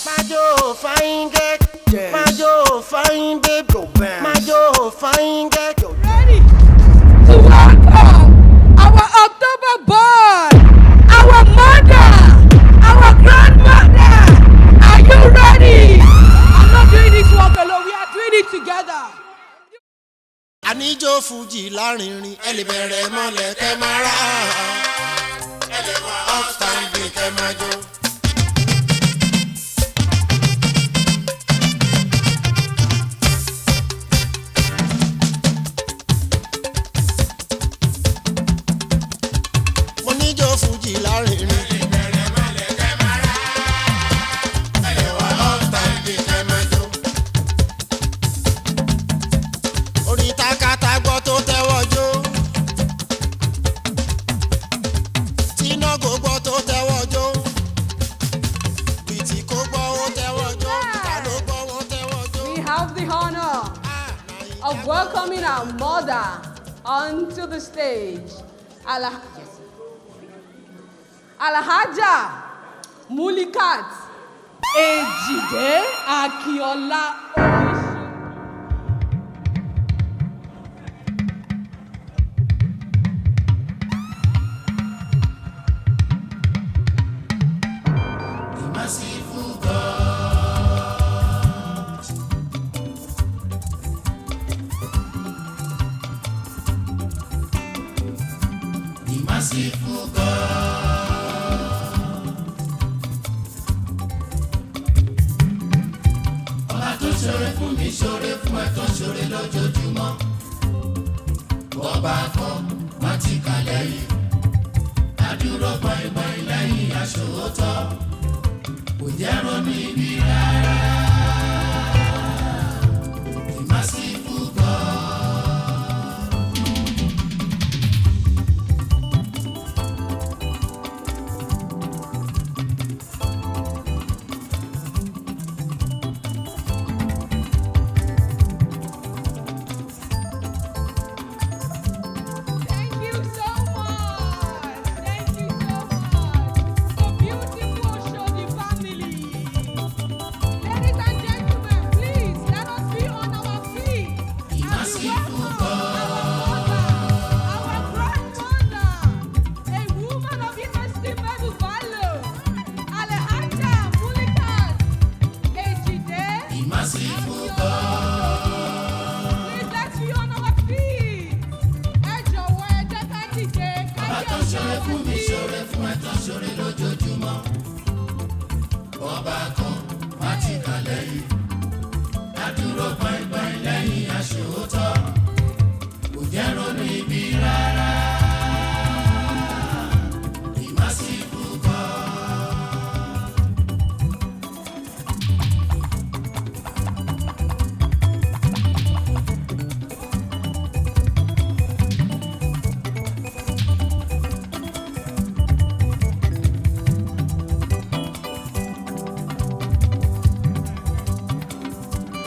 Majo fine girl, yes. Majo fine babe, Majo fine girl. Ready to welcome our October boy, our mother, our grandmother. Are you ready? I'm not doing this walk alone. We are doing it together. Anijo Fuji lárinrin, ẹ lè bẹ̀rẹ̀ mọ́lẹ̀ kẹ́ máa rà á. Ẹ lè wá upstanding kẹ́ máa jó. Mo níjó Fuji lárinrin. Ẹ lè bẹ̀rẹ̀ mọ́lẹ̀ kẹ́ máa rà á. Ẹ lè wá upstanding kẹ́ máa jó. Orin takata gbọ́ tó tẹ́wọ́ jó. Tíná kò gbọ́ tó tẹ́wọ́ jó. Bìtì kò gbọ́ ó tẹ́wọ́ jó. Bìtà ló gbọ́ ó tẹ́wọ́ jó. We have the honor of welcoming our mother onto the stage. Alhaja Mulikat Ejide Oshodi. Merciful God, the merciful God, ọba tó ṣoore fún mi ṣoore fún ẹ tó ṣoore lójoojúmọ́, ọba kan má ti kà lẹ́yìn, adúró gbọ̀ngbọ̀n lẹ́yìn aṣòótọ́. Kò jẹ́ ronú ibi rárá. The merciful God. Thank you so much. Thank you so much. The beautiful Oshodi family. Ladies and gentlemen, please let us be on our feet. The merciful God. Our grandmother, a woman of inestimable value, Alhaja Mulikat Ejide. The merciful God. Please let's be on our feet. Ẹ jọ̀wọ́ ẹ jẹ́ ká dìde ká Ọba jẹ́ tó ṣoore fún mi ṣoore fún ẹ tó ṣoore lójoojúmọ́. Ọba kan má ti kà lẹ́yìn. Adúró gbọ̀ngbọ̀n lẹ́yìn aṣòótọ́. Kò jẹ́ ronú ibi rárá. The merciful God.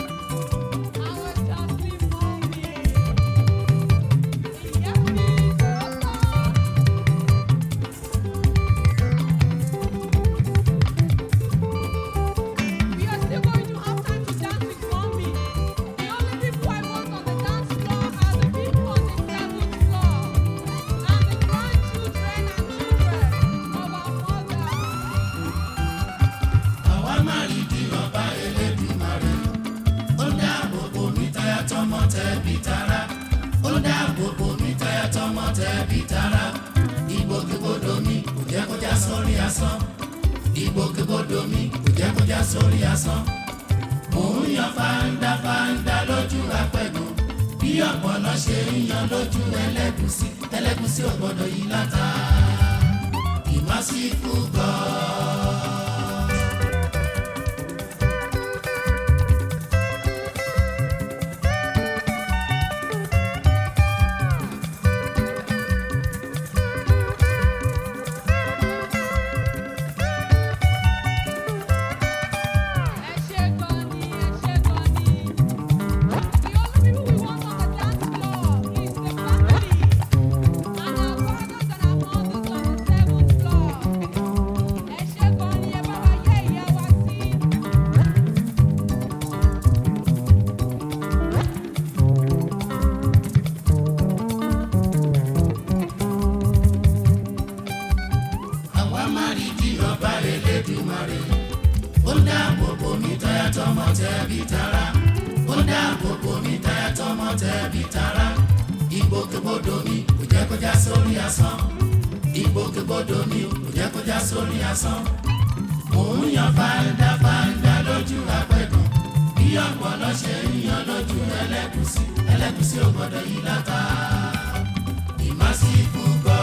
our lovely mommy. Ìyá mi lọ́kọ̀. We are still going to have time to dance with mommy. The only people I want on the dance floor are the people on the 7th floor and the grandchildren and children of our mother. Àwa máa rí di ọba Elédùmarè. Ó dáàbò bò mí táyà tọmọ tẹbí tará. Ó dáàbò bò mí táyà tọmọ tẹbí tará. Ìgbòkègbodò mi kò jẹ́ kó já sórí asán. Ìgbòkègbodò mi kò jẹ́ kó já sórí asán. Mò ń yan fáńdá fáńdá lójú apẹ̀gùn. Bí ọ̀pọ̀lọ́ ṣe ń yan lójú ẹlẹ́gùsí. Ẹlẹ́gùsí ò gbọ́dọ̀ yí látà. The merciful God. Ẹ ṣé gan ni, ẹ ṣé gan ni. The only people we want on the dance floor is the family and our fathers and our mothers on the 7th floor. Ẹ ṣé ó dáàbò bò mí táyà tọmọ tẹbí tará, ó dáàbò bò mí táyà tọmọ tẹbí tará. Ìgbòkègbodò mi kò jẹ́ kó já sórí asán, ìgbòkègbodò mi kò jẹ́ kó já sórí asán. Mò ń yan fáńdá lójú apẹ̀gàn, bí ọ̀pọ̀lọ́ ṣe ń yan lójú ẹlẹ́gùsí, ẹlẹ́gùsí ò gbọ́dọ̀ yí látà. Ìmásíkú gbọ́.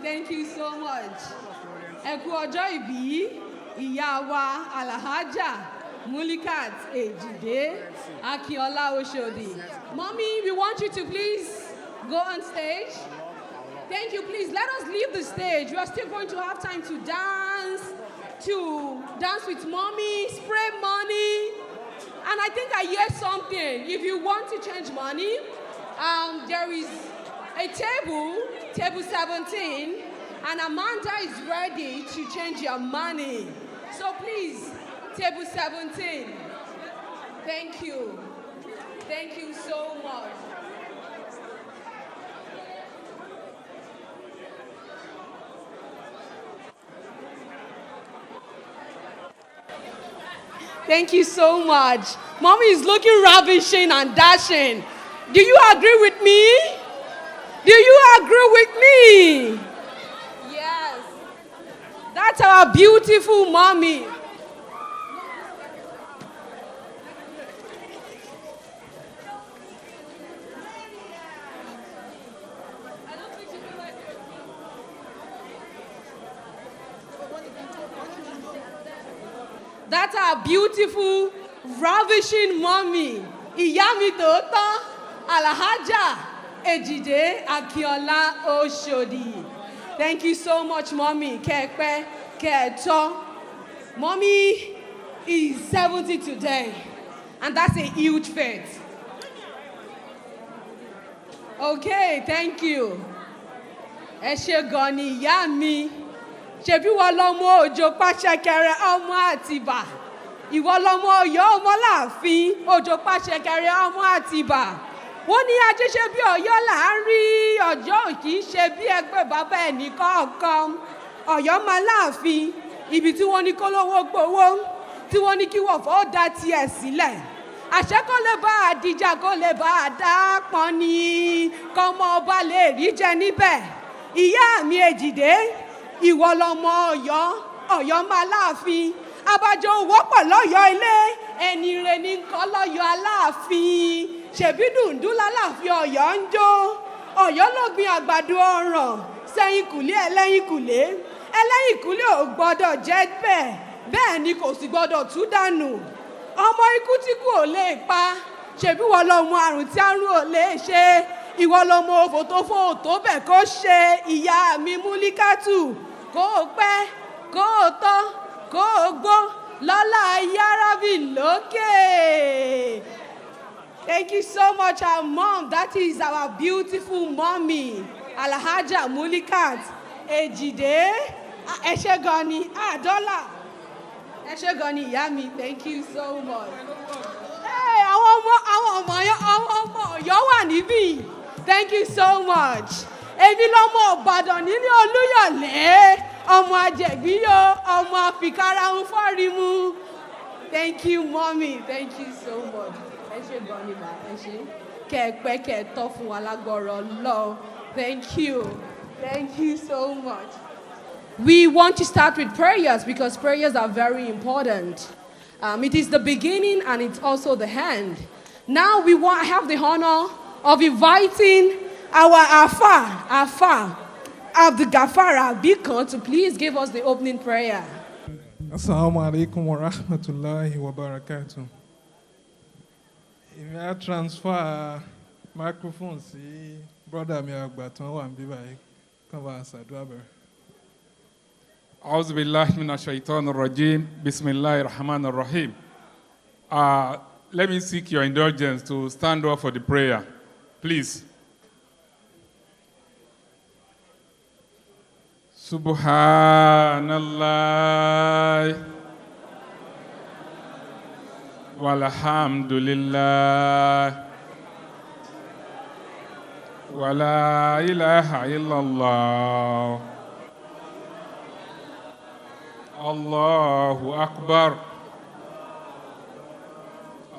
Thank you so much. Ẹ kú ọjọ́ ìbí ìyá wa Alhaja Mulikat Ejide Oshodi. Mommy, we want you to please go on stage. Thank you, please. Let us leave the stage. We are still going to have time to dance with mommy, spray money. And I think I hear something. If you want to change money, there is a table 17, and Amanda is ready to change your money. So please, table 17. Thank you. Thank you so much. Thank you so much. Mommy is looking ravishing and dashing. Do you agree with me? Do you agree with me? Yes. That's our beautiful mommy. That's our beautiful, ravishing mommy. Ìyá mi tòótọ́, Alhaja Ejide Oshodi. Thank you so much, mommy. Kẹ́pẹ́, kẹ́ẹ̀tọ́. Mommy is 70 today, and that's a huge feat. Okay, thank you. ẹ ṣé gan ni ìyá mi. Ṣebí wọ́n lọ́mọ òjò pàṣẹkẹrẹ ọmọ Àtìbà. Ìwọ lọ́mọ Ọ̀yọ́ ọmọ Láàfin òjò pàṣẹkẹrẹ ọmọ Àtìbà. Wọ́n ní ajé ṣe bí Ọ̀yọ́ là ń rí ọjọ́ kì í ṣe bí ẹgbẹ́ bàbá ẹnì kọ̀ọ̀kan. Ọ̀yọ́ máa Láàfin ibi tí wọ́n ní kólówó gbowó tí wọ́n ní kí wọ̀fọ́ dá tiẹ̀ sílẹ̀. Àṣẹ kó lè bá àdìjà kó lè bá àdá pọn ni kọ́mọ ọba lè rí jẹ níbẹ̀. Ìyá mi Èjìdé ìwọ lọmọ Ọ̀yọ́ Ọ̀yọ́ máa Láàfin abájọ owó pọ̀ lọ́yọ́ ilé ẹni rẹ̀ ní nǹkan lọ́yọ́ Aláàfin ṣèbí dùndún láláàfin Ọ̀yọ́ ń jó Ọ̀yọ́ ló gbin àgbàdo ọ̀ràn sẹ́yìn kùlé ẹlẹ́yìnkùlé ẹlẹ́yìnkùlé ò gbọ́dọ̀ jẹ́ bẹ́ẹ̀ ni kò sì gbọ́dọ̀ tú dànù ọmọ ikú tí kú ò lè pa ṣèbí wọ́n lọ́mọ àrùn tí àrùn ò lè ṣe ìwọ lọmọ òfò tó fò tó bẹ̀ kó ṣe ìyá mi Múlíkátù kó o pẹ́ kó o tọ́ kó o gbó lọ́lá yárábì lókè. Thank you so much, our mom. That is our beautiful mommy, Alhaja Mulikat Ejide. Ẹ ṣé gan ni, $1. Ẹ ṣé gan ni ìyá mi. Thank you so much. Hey, àwọn ọmọ Ọ̀yọ́ wà níbí. Thank you so much. Èmi lọ́mọ Ìbàdàn nílé Olúyọ̀lé, ọmọ Àjẹ̀gbíyó, ọmọ Àfikárahun fọ́rímù. Thank you, mommy. Thank you so much. Ẹ ṣé gan ni bá ẹ ṣé. Kẹ̀pẹ́ kẹ̀tọ́ fún wa lágbọ̀rọ̀ lọ. Thank you. Thank you so much. We want to start with prayers because prayers are very important. It is the beginning and it's also the end. Now we have the honor of inviting our Afa Abdul Ghaffar Abikan to please give us the opening prayer. Assalamu alaikum wa rahmatullahi wa barakatuh. Èmi á transfer microphone sí brother mi àgbà tán wà níbí báyìí kàn bá ṣàdúrà bẹ̀rẹ̀. أعوذ بالله من الشيطان الرجيم بسم الله الرحمن الرحيم. Let me seek your indulgence to stand up for the prayer, please. Subhanallah walhamdulillah wala ilaha illallah. Allahu Akbar.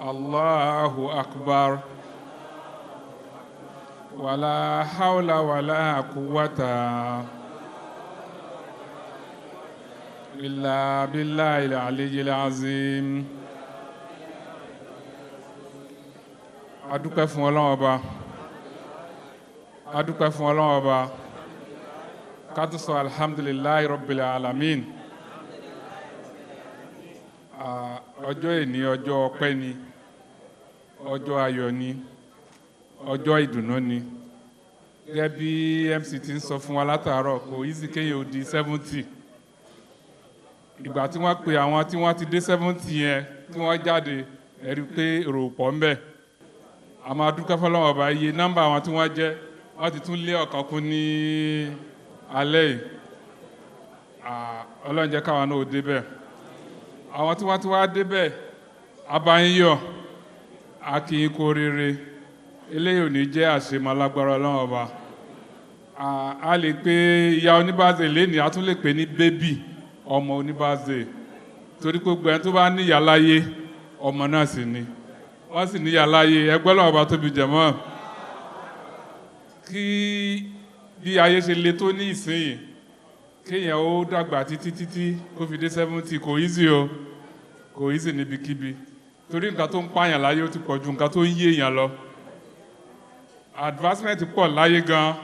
Allahu Akbar. Wala hawla wala quwwata illa billahi al-aliyyil azim. Adúpẹ́ fún Ọlọ́run Ọba. Adúpẹ́ fún Ọlọ́run Ọba. Ká tún sọ alhamdulillahi rabbil alamin. Ọjọ́ èní ọjọ́ ọpẹ́ ni, ọjọ́ ayọ̀ ni, ọjọ́ ìdùnnú ni. Gẹ́gẹ́ bí MC ti ń sọ fún wa látàárọ̀ kò easy kéèyàn ó di 70. Ìgbà tí wọ́n pe àwọn tí wọ́n ti dé 70 yẹn tí wọ́n jáde ẹ rí pé èrò pọ̀ ń bẹ. A máa dúpẹ́ fọ́lọ́run Ọba iye nọ́mbà àwọn tí wọ́n jẹ́ wọ́n ti tún lé ọ̀kan kún ní alẹ́ yìí. Ọlọ́run jẹ́ káwọn náà ó débẹ̀. Àwọn tí wọ́n ti wá débẹ̀ abayíyọ̀ a kì í kó rere eléyìí ò ní jẹ́ àṣemọ lágbára Ọlọ́run Ọba. A lè pe ìyá oníbàzè lénìí a tún lè pè ní bébì ọmọ oníbàzè torí pé gbogbo ẹni tó bá níyà láyé ọmọ náà sì ni wọ́n sì níyà láyé ẹgbẹ́ Ọlọ́run Ọba tóbi jẹ̀mọ́ kí bí ayé ṣe le tó ní ìsinyìí kéèyàn ó dàgbà títí kó fi dé 70 kò easy o kò easy níbikíbi torí nǹkan tó ń pààyàn láyé ó ti pọ̀ ju nǹkan tó ń yé èèyàn lọ advancement pọ̀ láyé gan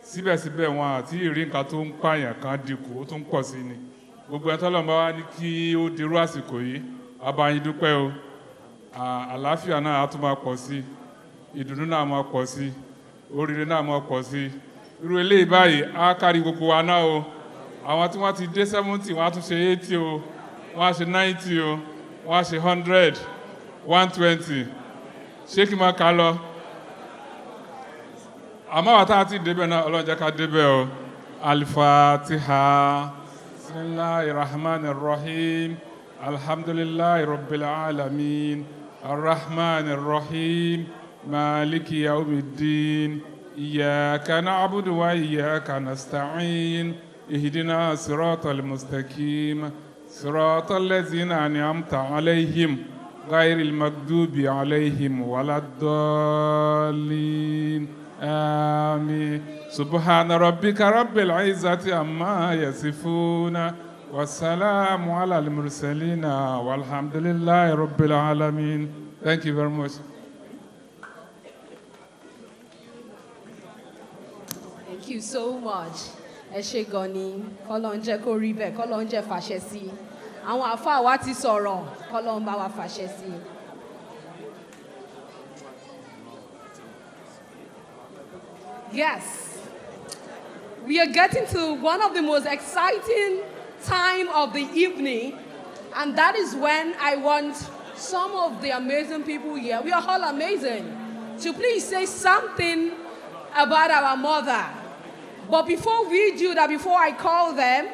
síbẹ̀síbẹ̀ wọn àti ìrí nǹkan tó ń pààyàn kan dínkù ó tún pọ̀ sí ni gbogbo ẹni tọ́lọ́run bá wá ní kí ó dirú àsìkò yìí a bá yín dúpẹ́ o àlàáfíà náà á tún máa pọ̀ sí ìdùnnú náà máa pọ̀ sí oríire náà máa pọ̀ sí irú eléyìí báyìí á kárí gbogbo wa náà o àwọn tí wọ́n ti dé 70 wọ́n á tún ṣe 80 o wọ́n á ṣe 90 o wọ́n á ṣe 100 120 ṣé kí n máa kà lọ àmọ́ wa tá a ti débẹ̀ náà Ọlọ́run jẹ́ ká débẹ̀ o. Al-Fatiha. Bismillahir Rahmanir Rahim. Alhamdulillahi Rabbil Alamin. Ar-Rahmanir Rahim. Maliki Yawmiddin. Iyyaka na'budu wa iyyaka nasta'in. Ihdina siratal mustaqim. Siratal ladzina an'amta 'alayhim. غير المغضوب عليهم ولا الضالين آمين سبحان ربك رب العزة عما يصفون والسلام على المرسلين والحمد لله رب العالمين. Thank you very much. Thank you so much. Ẹ ṣé gan ni, k'Ọlọ́run jẹ́ kó rí bẹ́ẹ̀, k'Ọlọ́run jẹ́ fàṣẹ sí i. Àwọn àfáà wa ti sọ̀rọ̀, k'Ọlọ́run bá wa fàṣẹ sí i. Yes, we are getting to one of the most exciting time of the evening, and that is when I want some of the amazing people here, we are all amazing, to please say something about our mother. But before we do that, before I call them,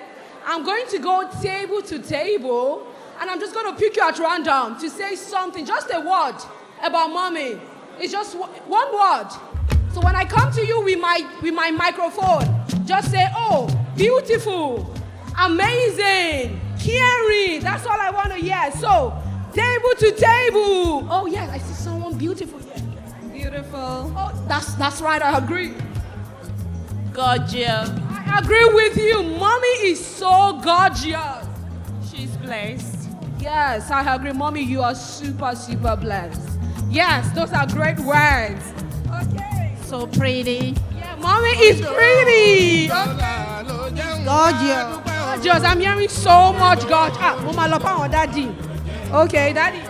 I'm going to go table to table, and I'm just going to pick you at random to say something, just a word about mommy. It's just one word. So when I come to you with my microphone, just say, oh, beautiful, amazing, caring. That's all I want to hear. So, table to table. Oh, yes, I see someone beautiful here. Beautiful. Oh, that's right, I agree. Gorgeous. I agree with you. Mommy is so gorgeous. She's blessed. Yes, I agree. Mommy, you are super, super blessed. Yes, those are great words. Okay. So pretty. Yeah, Mommy is pretty. Gorgeous. Gorgeous. I'm hearing so much gorgeous. Mama Lopa or Daddy. Okay, Daddy.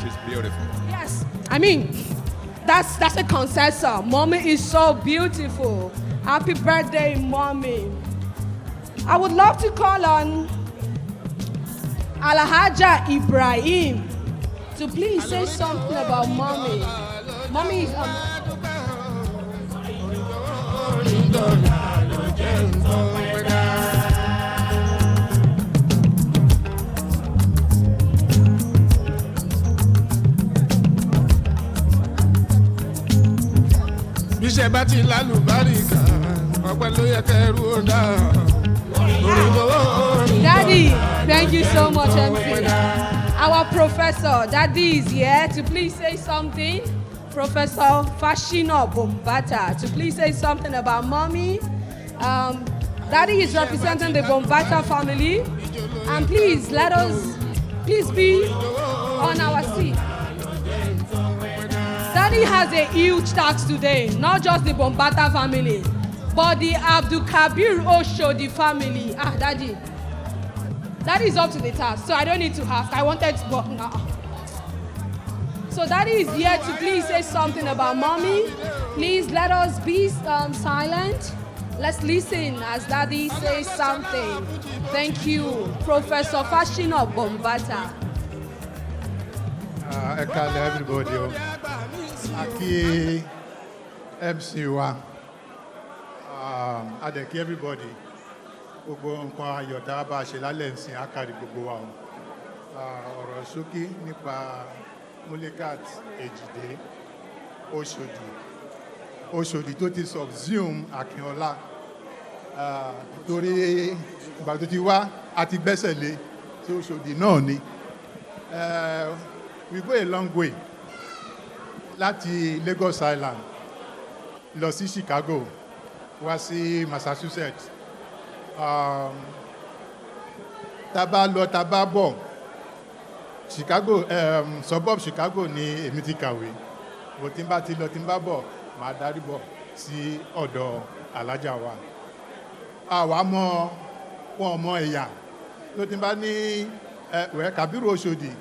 She's beautiful. Yes. I mean, that's a consensus. Mommy is so beautiful. Happy birthday, Mommy. I would love to call on Alhaja Ibrahim to please say something about Mommy. Mommy is bíṣẹ́ bá ti lálùbáríkà ọpẹ́ ló yẹ kẹrù ó dá. Daddy, thank you so much, MC. Our professor, Daddy is here to please say something. Professor Fashino Bombata to please say something about Mommy. Daddy is representing the Bombata family. And please please be on our seat. Daddy has a huge task today, not just the Bombata family, but the Abdul Kabir Oshodi family. Daddy is up to the task, so I don't need to ask. I wanted to, but no. So Daddy is here to please say something about Mommy. Please let us be silent. Let's listen as Daddy says something. Thank you, Professor Fashino Bombata. Hello everybody. Aki MC wa. Adeki everybody. Gbogbo nǹkan ayọ̀ tá a bá ṣe lálẹ́ ńsìn akari gbogbo wa. Ọ̀rọ̀ ṣókí nípa Mulikat Ejide Oshodi tó ti subsume Akínọlá. Torí ìgbà tó ti wá àti gbẹ́sẹ̀ lé tí Oshodi náà ni. We go a long way láti Lagos Island lọ sí Chicago wá sí Massachusetts. Tá bá lọ tá bá bọ̀ Chicago suburb Chicago ni èmi ti kàwé. Bó tí n bá ti lọ tí n bá bọ̀ màá darí bọ̀ sí ọ̀dọ̀ Alhaja wa. Àwa mọ wọn mọ ẹ̀yà tó tí n bá ní Kabiru Oshodi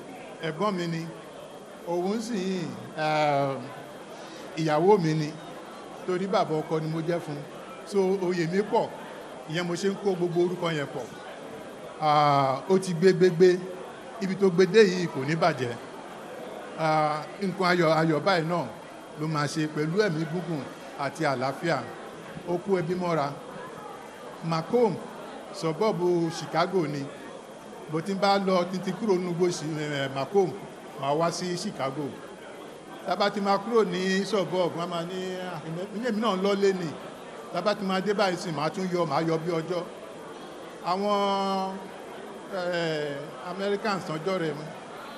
ẹ̀gbọ́n mi ni òun sì ìyàwó mi ni torí bàbá ọkọ ni mo jẹ́ fún, so oyè mi pọ̀, ìyẹn mo ṣe ń kó gbogbo orúkọ yẹn pọ̀. Ó ti gbé ibi tó gbé dé yìí kò ní bàjẹ́. Nǹkan ayọ̀ báyìí náà ló máa ṣe pẹ̀lú ẹ̀mí gúngùn àti àlàáfíà. Ó kú ẹbí mọ́ra. Macomb sọ́bọ̀bù Chicago ni. Bó ti ń bá lọ títí kúrò nínú Macomb máa wá sí Chicago. Tábà ti máa kúrò ní sọ́bọ̀bù wọ́n máa ní ilé mi náà lọ́lé ni. Tábà ti máa dé báyìí sí máa yọ bí ọjọ́. Àwọn Americans tọ́jọ́ rẹ̀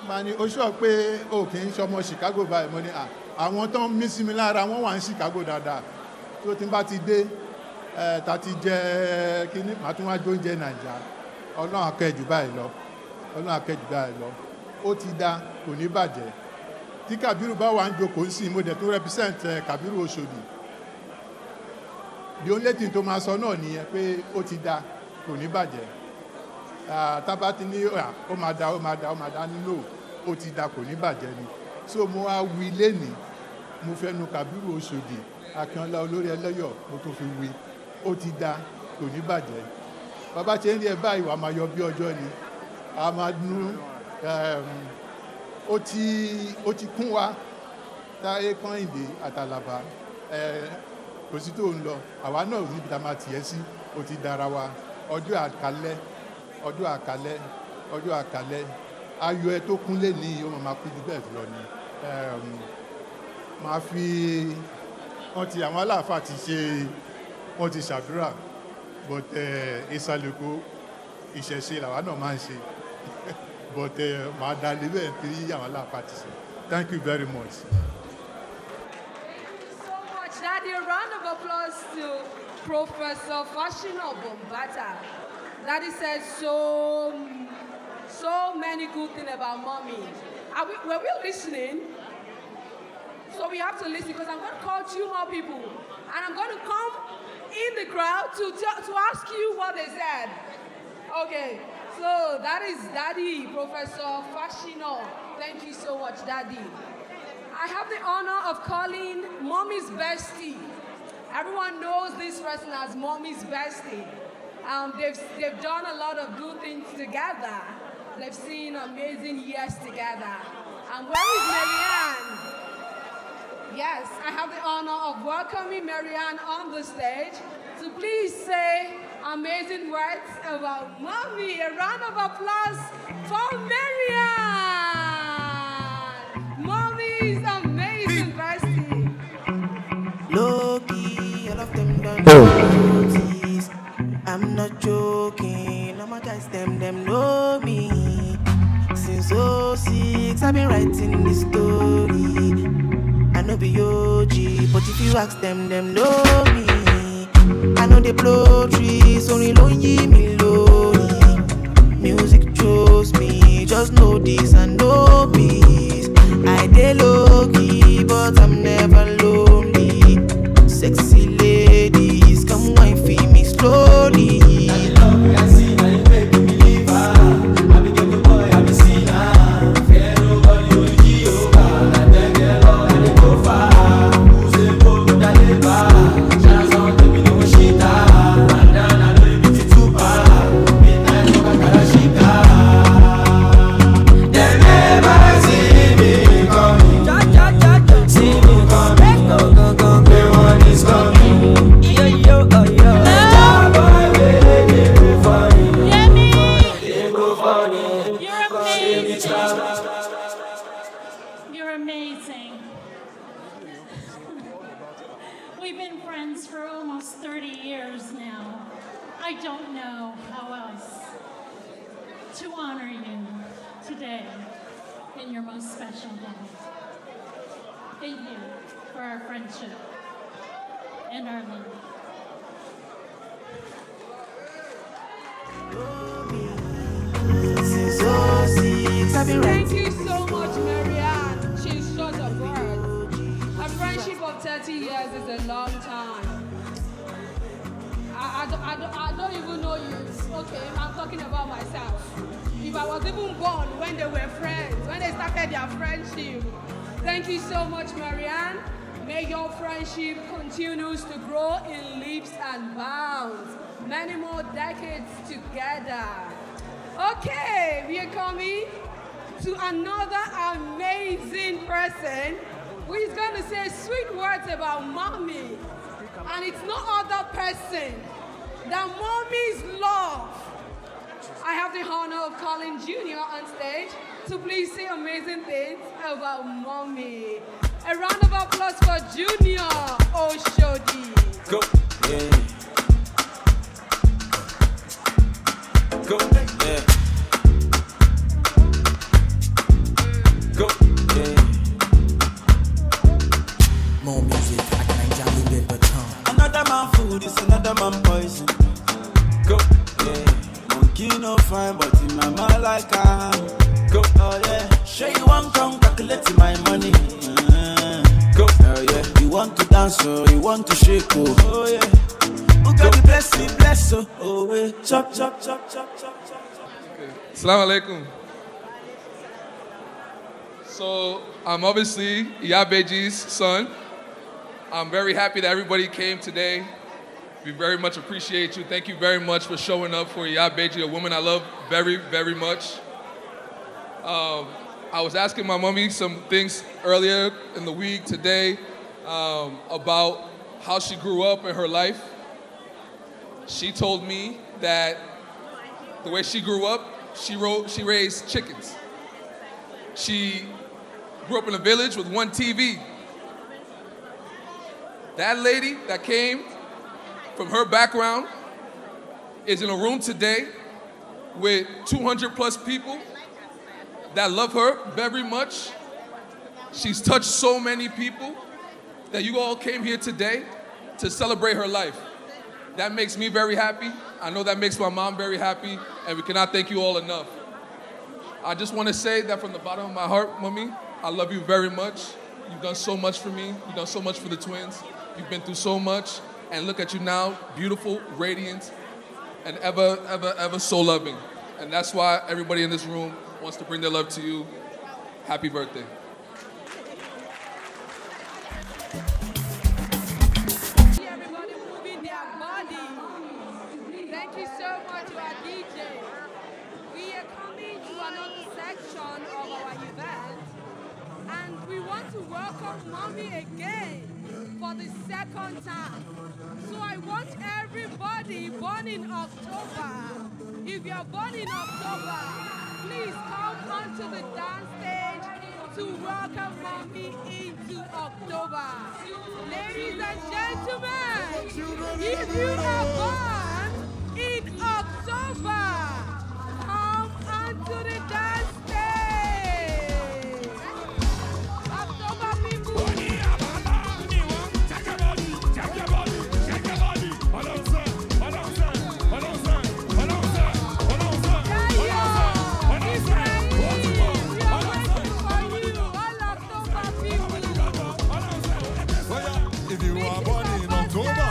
máa ní ó sọ pé ó kì í ṣọmọ Chicago báyìí mo ní àwọn tó ń mí sí mi lára wọ́n wà ní Chicago dáadáa. Tó ti bá ti dé ta ti jẹ kíní màá tún wá jó oúnjẹ Nàìjíríà. Ọlọ́run akẹ́jù báyìí lọ. Ó ti dá kò ní bàjẹ́. Tí Kàbírù bá wà ń jókòó sí mo dẹ̀ tó represent Kàbírù Oṣòdì. The only thing tó máa sọ náà nìyẹn pé ó ti dá kò ní bàjẹ́. Tábà ti ní ó máa dá nínú ó ti dá kò ní bàjẹ́ ni. So mo wá wí lénìí mo fẹ́nu Kàbírù Oṣòdì Akínọlá olórí ẹlẹ́yọ̀ mo tó fi wí ó ti dá kò ní bàjẹ́. Bàbá ṣe ń rí ẹ báyìí wà máa yọ bí ọjọ́ ni. A máa dún ó ti kún wa Táyé Kọ́hìndé àtàlàbà kò sí tó ń lọ àwa náà níbi tá a máa tiẹ̀ sí ó ti dára wa ọjọ́ àkálẹ́ ayọ̀ ẹ tó kúnlé ní ó máa kú jù bẹ́ẹ̀ lọ ni. Máa fi wọ́n ti àwọn aláàfáà ti ṣe wọ́n ti ṣàdúrà but ìsàlẹ̀kọ ìṣẹ̀ṣe làwa náà máa ń ṣe but màá dá lé bẹ́ẹ̀ tí àwọn aláàfáà ti ṣe. Thank you very much. Daddy, a round of applause to Professor Fashino Bombata. Daddy said so many good things about mommy. Were we listening? So we have to listen because I'm going to call 2 more people. And I'm going to come in the crowd to ask you what they said. Okay, so that is Daddy, Professor Fashino. Thank you so much, Daddy. I have the honor of calling Mommy's Bestie. Everyone knows this person as Mommy's Bestie. They've done a lot of good things together. They've seen amazing years together. And where is Marianne? Yes, I have the honor of welcoming Marianne on the stage. So please say amazing words about Mommy. A round of applause for Marianne. Mommy's amazing bestie. Low-key, all of them don't notice. I'm not joking, all my guys, them know me. Since 06, I've been writing this story. I know be OG, but if you ask them know me. I know they blow trees, only lonely me lonely. Music chose me, just know this and know peace. I dey low-key, but I'm never lonely. Sexy ladies, come wine for me slowly. Now you love me, I see, now you make me believe. I be get the boy, I be seen. Fear nobody, only Jehovah. I beg the Lord, I dey go far. Who's a boy, but I dey bar. Shout out to me, no shit. And then I know you be too far. Midnight, no Karashika. They never see me coming. See me coming. Go. The one is coming. Yo, oh, yo. Boy, baby, they go funny. They go funny. You're amazing. You're amazing. We've been friends for almost 30 years now. I don't know how else to honor you today in your most special day. Thank you for our friendship and our love. Thank you so much, Marianne. She's short of words. A friendship of 30 years is a long time. I don't even know you. Okay, I'm talking about myself. If I was even born when they were friends, when they started their friendship. Thank you so much, Marianne. May your friendship continues to grow in leaps and bounds. Many more decades together. Okay, we are coming to another amazing person who is going to say sweet words about mommy. And it's no other person than mommy's love. I have the honor of calling Junior on stage to please say amazing things about mommy. A round of applause for Junior Oshodi. Go, yeah. Go, yeah. Go, yeah. More music, I can't jam the baton. Another man food is another man poison. Go, yeah. Monkey no fine, but in my mind like I go, oh yeah. Sure you want come calculate my money. Go, oh yeah. You want to dance, oh, you want to shake, oh yeah. Who got the bless me, bless, oh yeah. Chop, chop, chop, chop, chop, chop. Assalamu alaikum. So I'm obviously Iyabeji's son. I'm very happy that everybody came today. We very much appreciate you. Thank you very much for showing up for Iyabeji, a woman I love very, very much. I was asking my mommy some things earlier in the week today about how she grew up in her life. She told me that the way she grew up, she raised chickens. She grew up in a village with one TV. That lady that came from her background is in a room today with 200 plus people that love her very much. She's touched so many people that you all came here today to celebrate her life. That makes me very happy. I know that makes my mom very happy, and we cannot thank you all enough. I just want to say that from the bottom of my heart, Mommy, I love you very much. You've done so much for me. You've done so much for the twins. You've been through so much, and look at you now, beautiful, radiant, and ever, ever, ever so loving. And that's why everybody in this room wants to bring their love to you. Happy birthday. Everybody moving their body. Thank you so much to our DJ. We are coming to another section of our event, and we want to welcome Mommy again for the second time. So I want everybody born in October, if you're born in October, please come onto the dance stage to welcome Mommy into October. Ladies and gentlemen, if you are born in October, come onto the dance stage. October people. If you are born in October,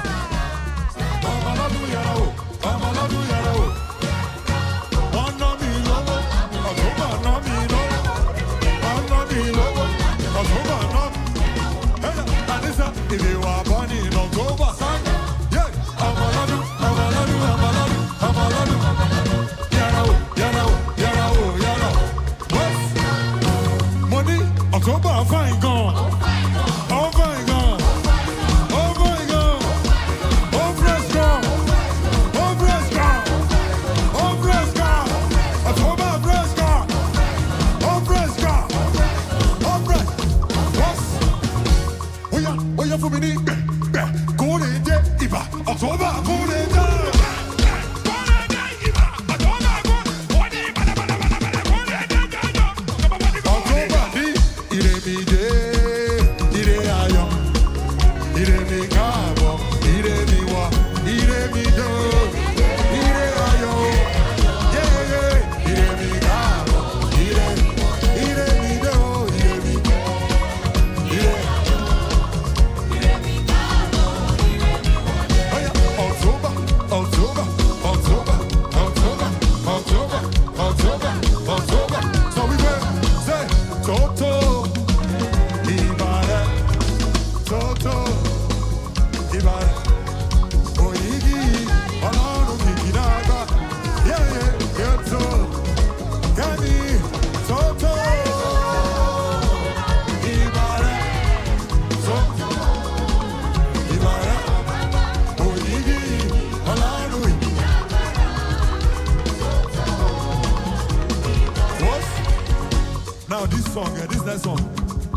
this song, this next song.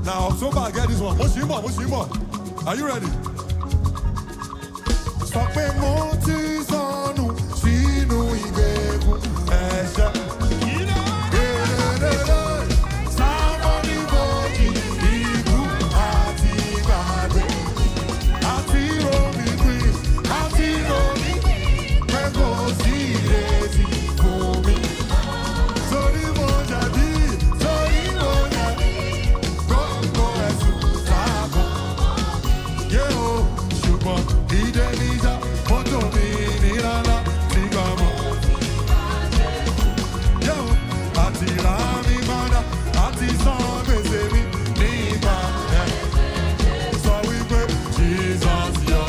Now, October, get this one. Mushimo. Are you ready? Sọ pé mo ti sọnù sínú ìgbèkùn ẹ̀ṣẹ̀. Sábọ́nì bòjì ìlú àti ìgbàgbé. Àti omi pín, àti omi pé kò sí ìrètí fún mi. Torí mo jẹ̀bi, gbogbo ẹ̀sùn sábọ̀. Yé o, ṣùgbọ́n ìdè níjà, mọ́tò mi ní rárá nígbà mọ́. Yé o, àti rà mí padà, àti san gbèsè mi nígbà ẹ̀. Sọ wípé Jesus yọ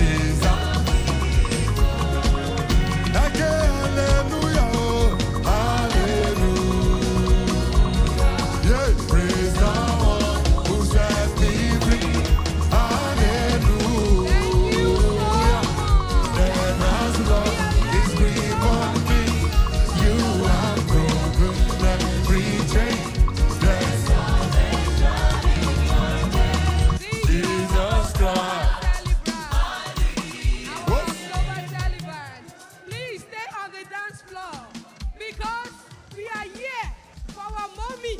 ìsà. Ẹ ké hallelujah o, hallelujah. Yeah, praise the one who set me free. Hallelujah. There's love is grip on me. You have broken every chain. There's Jesus Christ. Please stay on the dance floor because we are here for our mommy.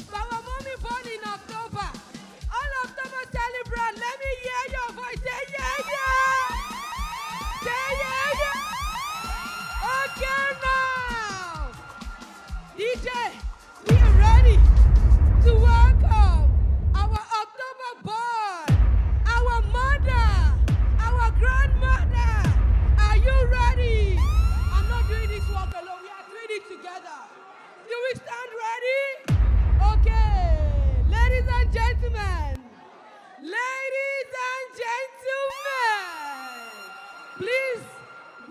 For our mommy born in October. All October celebrate. Let me hear your voice. Say yeah, yeah. Say yeah, yeah. Okay now. DJ, we are ready to welcome our October born, our mother, our grandmother. Are you ready? I'm not doing this walk alone. We are doing it together. Do we stand ready? Okay. Ladies and gentlemen. Ladies and gentlemen. Please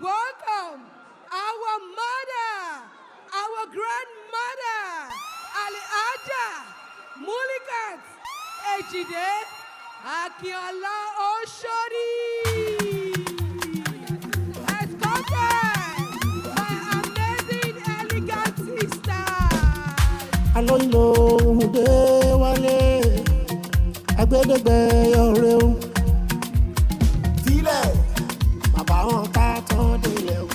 welcome our mother, our grandmother, Alhaja Mulikat Ejide Oshodi. Escorted by amazing elegant sisters. Alóyinlóhùndé wálé agbẹ́dẹ́gbẹ́ ọ̀rẹ́ o. Sílẹ̀ bàbá wọn ká tán délẹ̀ o.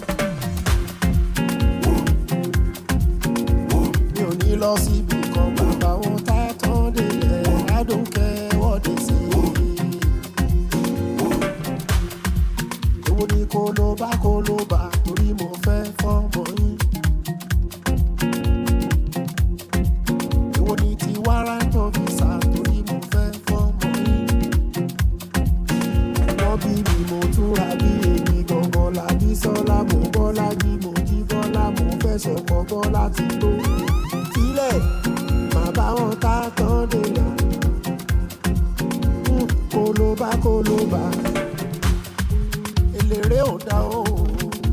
Mi ò ní lọ síbi kan bàbá wọn ká tán délẹ̀. I don't care what they say. Èwo ni kó ló bá torí mo fẹ́ fọ́mọ yín. Èwo ni ti warrant officer torí mo fẹ́ fọ́mọ yín. Wọ́n bí mi mo túra bí èmi gangan làbí sọ́lá mo bọ́lá bí mo jí bọ́lá mo fẹ́ sọ̀kọ̀ bọ́lá ti tó. Sílẹ̀ bàbá wọn ká tán délẹ̀. Kó ló bá eléré ò dá o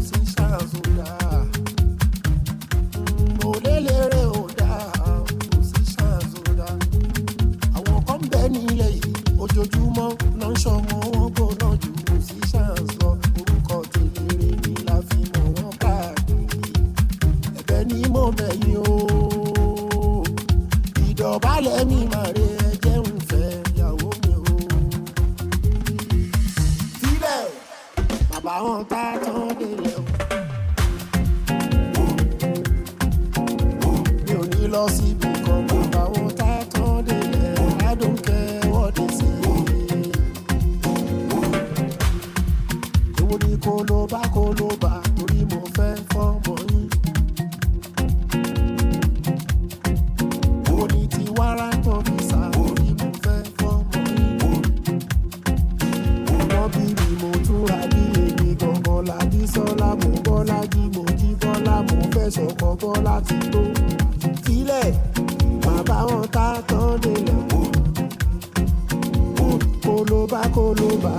sí ṣáàzù dá. Mo léléré ò dá o sí ṣáàzù dá. Àwọn kan bẹ nílẹ̀ yìí ojoojúmọ́ náà ń ṣọmọ wọn gbóná jù kò sí ṣáàzù lọ. Orúkọ tèléré ni la fi mọ̀ wọ́n káàkiri. Ẹ̀bẹ̀ ni mo bẹ̀ yín o. Ìdọ̀bálẹ̀ mi máa re ẹjẹ́ ń fẹ́ ìyàwó mi o. Sílẹ̀ bàbá wọn ká tán délẹ̀ o. Mi ò ní lọ síbi kan bàbá wọn ká tán délẹ̀. I don't care what they say. Èwo ni kó ló bá torí mo fẹ́ fọ́mọ yín. Èwo ni ti warrant officer torí mo fẹ́ fọ́mọ yín. Wọ́n bí mi mo túra bí èmi gangan làbí sọ́lá mo bọ́lá jí mo jí bọ́lá mo fẹ́ sọ̀kọ̀ bọ́lá ti tó. Sílẹ̀ bàbá wọn ká tán délẹ̀ o. Kó ló bá.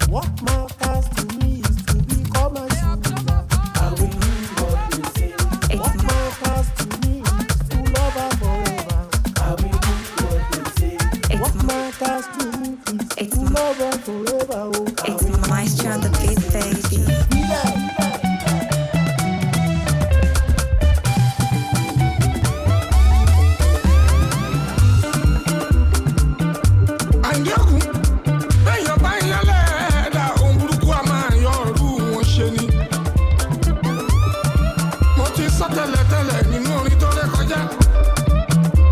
What matters to me is to become a singer. What matters to me is to love her forever. sọ tẹ́lẹ̀tẹ́lẹ̀ nínú orin tó ré kọjá.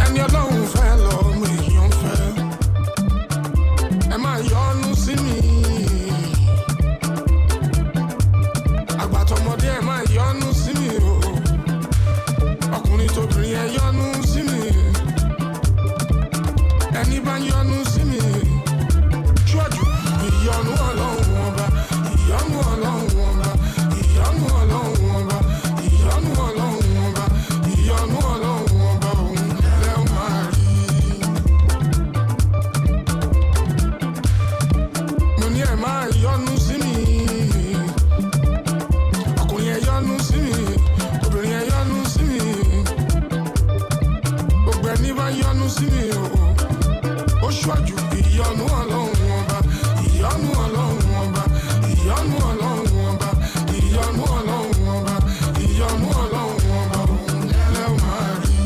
Ẹni Ọlọ́run fẹ́ lọ́mọ èèyàn fẹ́. Ẹ máa yọ́nú sí mi. Àgbàtọ̀mọdé ẹ máa yọ́nú sí mi o. Ọkùnrin tóbìnrin ẹ yọ́nú sí mi. Ẹni bá yọ́nú sí mi. Ṣọ́jú ìyọ́nú Ọlọ́run ọba. Ìyọ́nú Ọlọ́run ọba. Ìyọ́nú Ọlọ́run ọba. Ìyọ́nú Ọlọ́run ọba. Ìyọ́nú Ọlọ́run ọba òun lẹ́ máa rí. Mo ní ẹ máa yọ́nú sí mi. Ọkùnrin ẹ yọ́nú sí mi. Obìnrin ẹ yọ́nú sí mi. Gbogbo ẹni bá yọ́nú sí mi o. Ó ṣọ́jú ìyọ́nú Ọlọ́run ọba. Ìyọ́nú Ọlọ́run ọba. Ìyọ́nú Ọlọ́run ọba. Ìyọ́nú Ọlọ́run ọba. Ìyọ́nú Ọlọ́run ọba òun lẹ́ máa rí.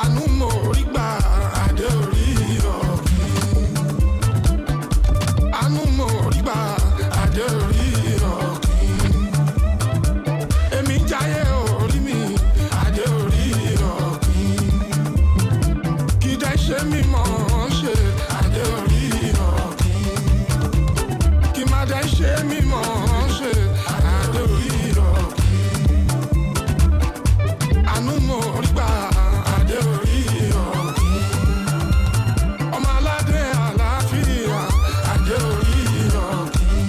Àánú mo rí gbà adé orí ọ̀gbìn. Àánú mo rí gbà adé orí ọ̀gbìn. Èmi jáyé orí mi adé orí ọ̀gbìn. Kì í dẹ́ ṣe mí mọ̀ ọ́n ṣe adé orí ọ̀gbìn. Kì í má dẹ́ ṣe mí mọ̀ ọ́n ṣe adé orí ọ̀gbìn. Àánú mo rí gbà adé orí ọ̀gbìn. Ọmọ aládé àlàáfíà adé orí ọ̀gbìn.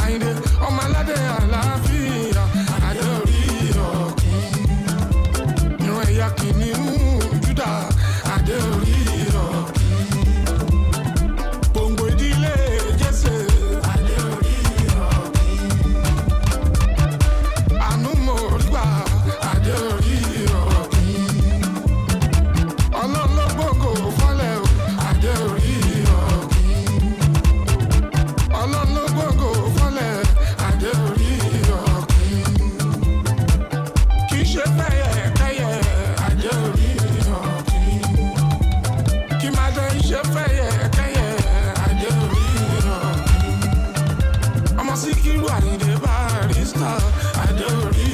Àyìndé ọmọ aládé àlàáfíà adé orí ọ̀gbìn. Ìran ẹ̀yà kìnìún Júdà adé orí ọ̀gbìn. Gbòǹgbò ìdílé Jésè adé orí ọ̀gbìn. Àánú mo rí gbà adé orí ọ̀gbìn. Ọlọ́run ló gbòǹgbò fọ́lẹ̀ o adé orí ọ̀gbìn. Ọlọ́run ló gbòǹgbò fọ́lẹ̀ adé orí ọ̀gbìn. Kì í ṣe fẹ́yẹ̀kẹ́yẹ̀ adé orí ọ̀gbìn. Kì má dé ṣe fẹ́yẹ̀kẹ́yẹ̀ adé orí ọ̀gbìn. Ọmọ Síkírù Àyìndé Barrister adé orí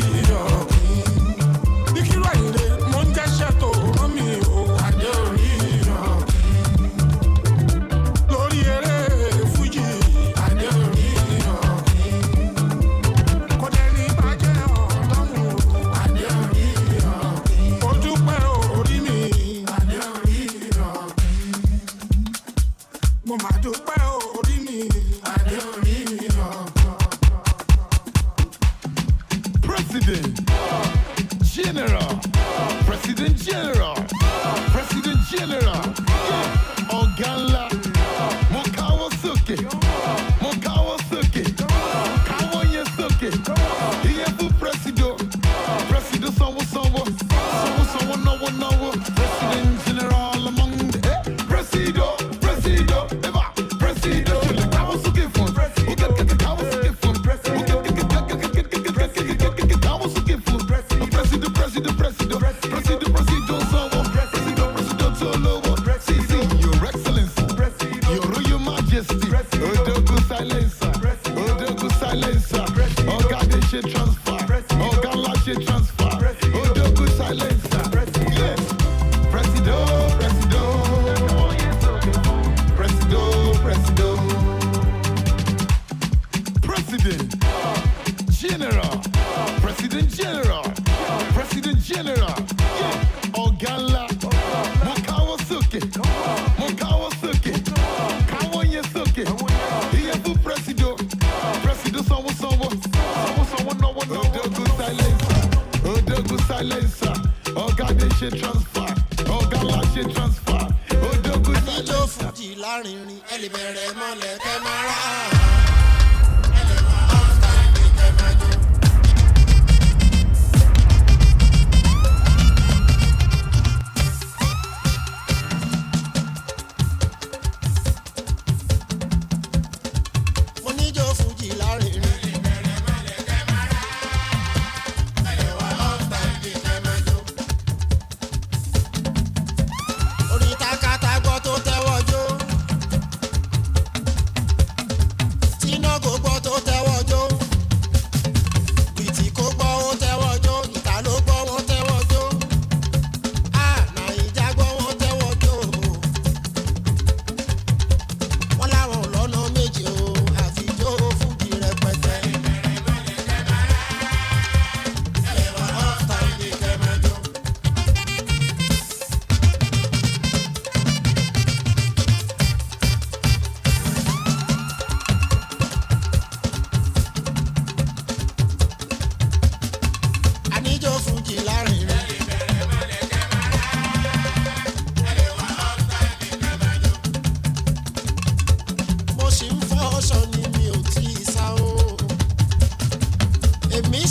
ọ̀gbìn. Síkírù Àyìndé mo ń jẹ́ṣẹ́ tó rán mi o adé orí ọ̀gbìn. Lórí eré Fújì adé orí ọ̀gbìn. Kò dẹ́ni bàjẹ́ Ọlọ́run o adé orí ọ̀gbìn. Ó dúpẹ́ orí mi adé orí ọ̀gbìn. Mo máa dúpẹ́ orí mi adé orí ọ̀gbìn. President General, President General, President General, Ogala, Mokawa Suke, Kawoye Suke, Iebu Presido, Presido Sowo, no, President General among the Presido, Eva, Presido, Kawo Suke Fund, Kawo Suke Fund, Presido Solo, CC, Your Excellency, Your Royal Majesty, Odogu Silencer, Ogadeshe Transfer, Ogalashe Transfer, Odogu Silencer, yes, Presido, President General, yeah, Ogala, Mokawa Suke, Kawoye Suke, Iebu Presido Sowo, no, Odogu Silencer, Ogadeshe Transfer, Ogalashe Transfer, Odogu Àtijọ́ Silencer. Fújì lárinrin ẹ lè bẹ̀rẹ̀ mọ́lẹ̀ kẹ́ máa rà á. Mo níjọ́ Fújì lárinrin. Orin takata gbọ́ tó tẹ́wọ́ jó. Tíná kò gbọ́ tó tẹ́wọ́ jó.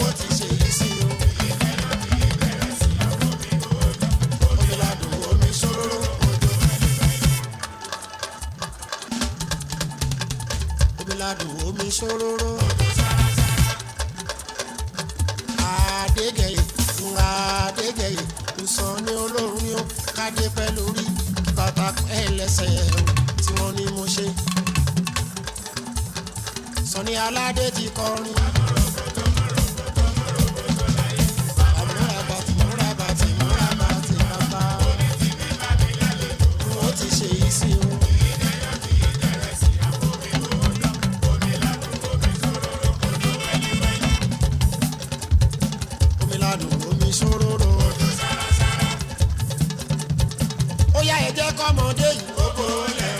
What is it? ṣòróró. Adégẹyè Adégẹyè ìsàn ní olórin ni ó kádé pẹ́ lórí bàtà ẹlẹ́sẹ̀ tí wọ́n ní mo ṣe. Sọ̀ni Aládé ti kọrin. Kọ́mọdé yìí ó kó lẹ̀.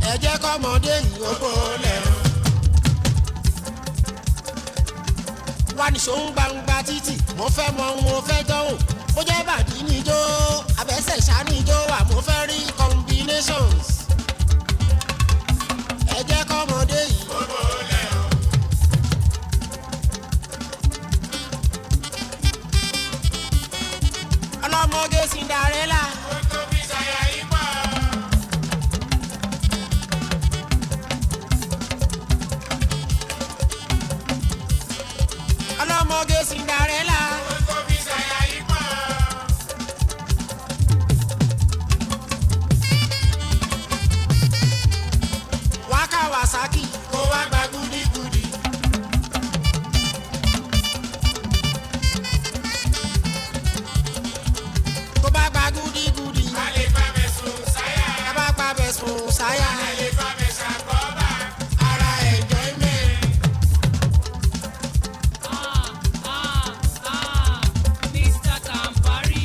Ẹ jẹ́ kọ́mọdé yìí ó kó lẹ̀. Wá ní ṣòun gbangba títì mo fẹ́ mọ ohun mo fẹ́ dánwò bó jẹ́ bàdí níjó abẹ́sẹ̀ ṣá níjó wà mo fẹ́ rí combinations. Ẹ jẹ́ kọ́mọdé yìí ó bò lẹ̀ o. Ọlọ́mọge Cinderella. Ó tóbi ṣàyà ipò. Ọlọ́mọge Cinderella. Ó tóbi ṣàyà ipò. Wá Kawasaki kó wá gba gúdígúdí. Tó bá gba gúdígúdí. A lè gbàgbẹ́ sùn sáyà. Tá bá gbàgbẹ́ sùn sáyà. A lè gbàgbẹ́ ṣàkóbá. Ara enjoyment. Mr. Campari.